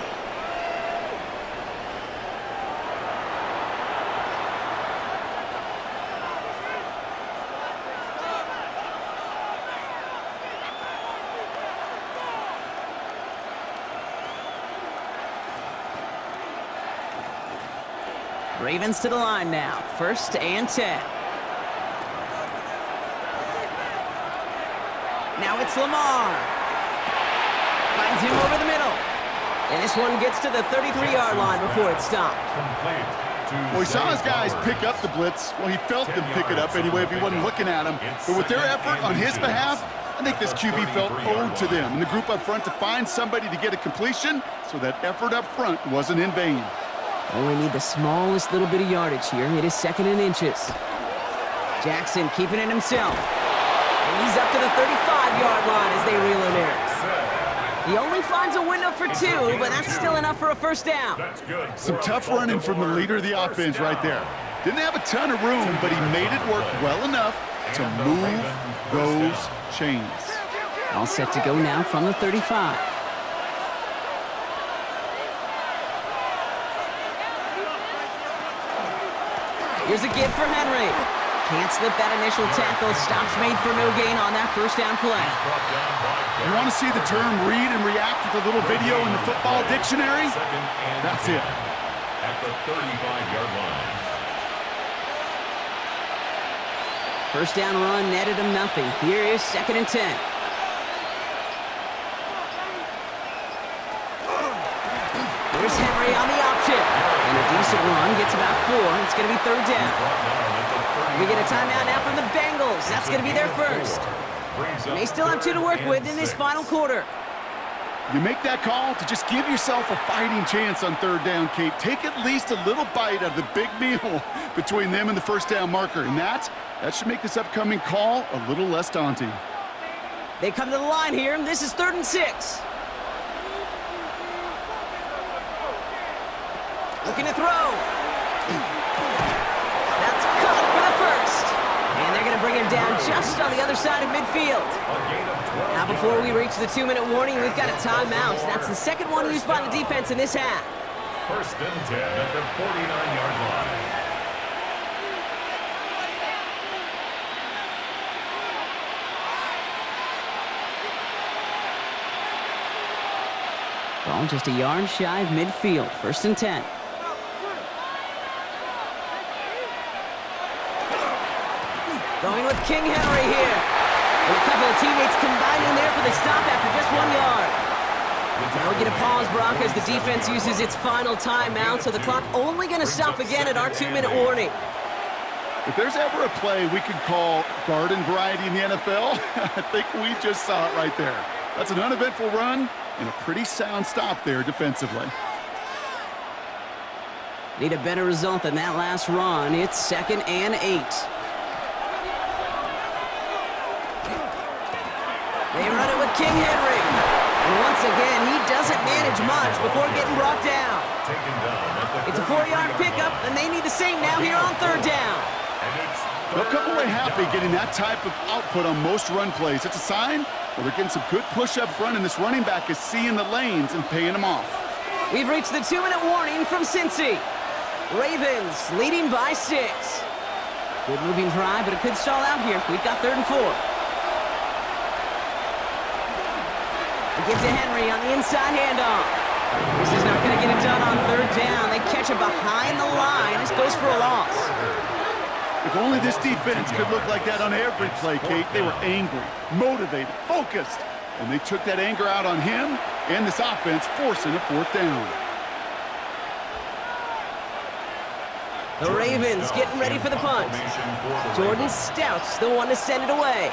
Ravens to the line now. 1st and 10. Now it's Lamar. Finds him over the middle. And this one gets to the 33-yard line before it's stopped. Well, he saw his guys pick up the blitz. Well, he felt them pick it up anyway if he wasn't looking at him. But with their effort on his behalf, I think this QB felt owed to them and the group up front to find somebody to get a completion, so that effort up front wasn't in vain. Only need the smallest little bit of yardage here. It is 2nd and inches. Jackson keeping it himself. And he's up to the 35-yard line as they reel him in. He only finds a window for 2, but that's still enough for a 1st down. Some tough running from the leader of the offense right there. Didn't have a ton of room, but he made it work well enough to move those chains. All set to go now from the 35. Here's a give for Henry. Can't slip that initial tackle. Stops made for no gain on that 1st down play. You want to see the term read and react with a little video in the football dictionary? That's it. At the 35-yard line. 1st down run netted him nothing. Here is 2nd and 10. Here's Henry on the option. And a decent run gets about 4. It's going to be 3rd down. We get a timeout now from the Bengals. That's going to be their 1st. They still have 2 to work with in this final quarter. You make that call to just give yourself a fighting chance on 3rd down, Kate. Take at least a little bite out of the big meal between them and the 1st down marker. And that should make this upcoming call a little less daunting. They come to the line here, and this is 3rd and 6. Looking to throw. That's caught for the 1st. And they're going to bring him down just on the other side of midfield. Now before we reach the 2-minute warning, we've got a timeout. That's the 2nd one used by the defense in this half. 1st and 10 at the 49-yard line. Ball just a yard shy of midfield. 1st and 10. Going with King Henry here. And a couple of teammates combining there for the stop after just 1 yard. Now we get a pause, Brock, as the defense uses its final timeout, so the clock only going to stop again at our 2-minute warning. If there's ever a play we could call garden variety in the NFL, I think we just saw it right there. That's an uneventful run and a pretty sound stop there defensively. Need a better result than that last run. It's 2nd and 8. They run it with King Henry. And once again, he doesn't manage much before getting brought down. It's a 4-yard pickup, and they need the same now here on 3rd down. They'll come away happy getting that type of output on most run plays. It's a sign that they're getting some good push up front, and this running back is seeing the lanes and paying them off. We've reached the 2-minute warning from Cincy. Ravens leading by 6. Good moving drive, but it could stall out here. We've got 3rd and 4. We get to Henry on the inside handoff. This is not going to get it done on 3rd down. They catch it behind the line. This goes for a loss. If only this defense could look like that on every play, Kate. They were angry, motivated, focused, and they took that anger out on him and this offense, forcing a 4th down. The Ravens getting ready for the punt. Jordan Stout's the one to send it away.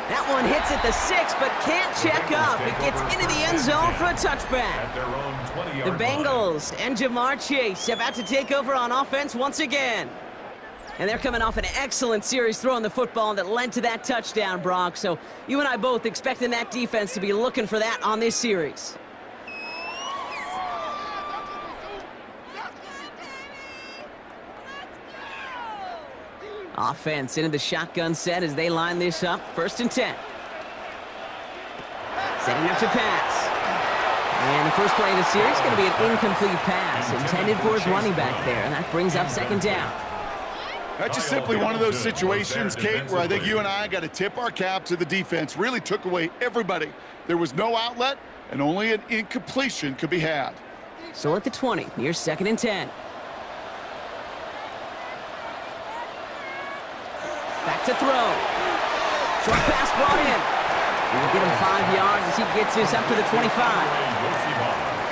That one hits at the 6, but can't check up. It gets into the end zone for a touchback. The Bengals and Jamar Chase about to take over on offense once again. And they're coming off an excellent series throwing the football that led to that touchdown, Brock. So you and I both expecting that defense to be looking for that on this series. Offense into the shotgun set as they line this up. 1st and 10. Setting up to pass. And the first play of the series is going to be an incomplete pass intended for his running back there. And that brings up 2nd down. That's just simply one of those situations, Kate, where I think you and I got to tip our cap to the defense. Really took away everybody. There was no outlet, and only an incompletion could be had. So at the 20, near 2nd and 10. Back to throw. Short pass brought in. We'll get him 5 yards as he gets this up to the 25.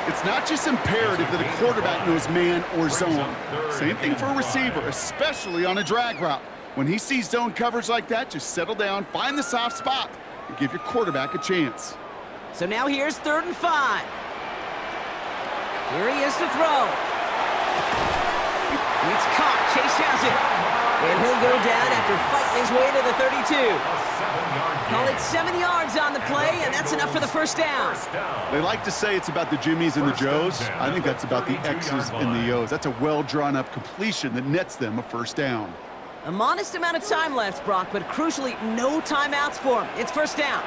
It's not just imperative that a quarterback knows man or zone. Same thing for a receiver, especially on a drag route. When he sees zone coverage like that, just settle down, find the soft spot, and give your quarterback a chance. So now here's 3rd and 5. Here he is to throw. It's caught. Chase has it. And he'll go down after fighting his way to the 32. Call it 7 yards on the play, and that's enough for the 1st down. They like to say it's about the Jimmies and the Joes. I think that's about the X's and the O's. That's a well-drawn-up completion that nets them a 1st down. A modest amount of time left, Brock, but crucially, no timeouts for him. It's 1st down.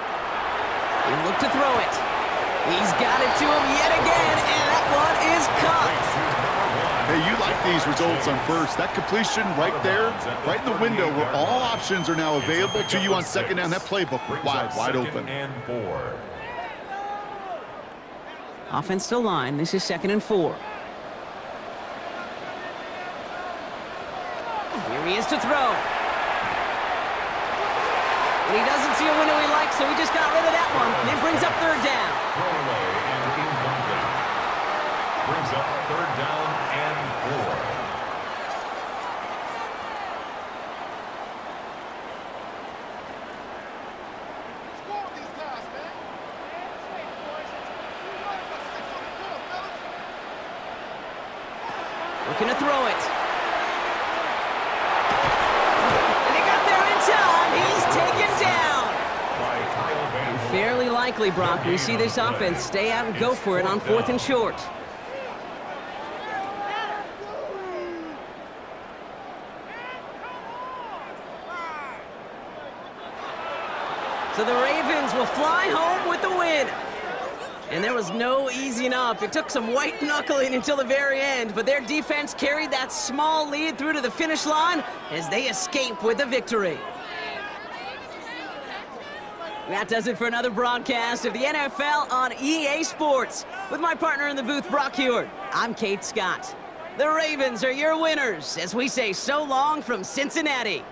He'll look to throw it. He's got it to him yet again, and that one is caught. Hey, you like these results on 1st. That completion right there, right in the window where all options are now available to you on 2nd down. That playbook wide open. Offense to line. This is 2nd and 4. Here he is to throw. And he doesn't see a window he likes, so he just got rid of that one. And it brings up 3rd down. Brings up 3rd down and 4. Looking to throw it. And they got there in time. He's taken down. And fairly likely, Brock, we see this offense stay out and go for it on 4th and short. So the Ravens will fly home with the win. And there was no easing up. It took some white knuckling until the very end, but their defense carried that small lead through to the finish line as they escape with a victory. That does it for another broadcast of the NFL on EA Sports. With my partner in the booth, Brock Heward, I'm Kate Scott. The Ravens are your winners as we say so long from Cincinnati.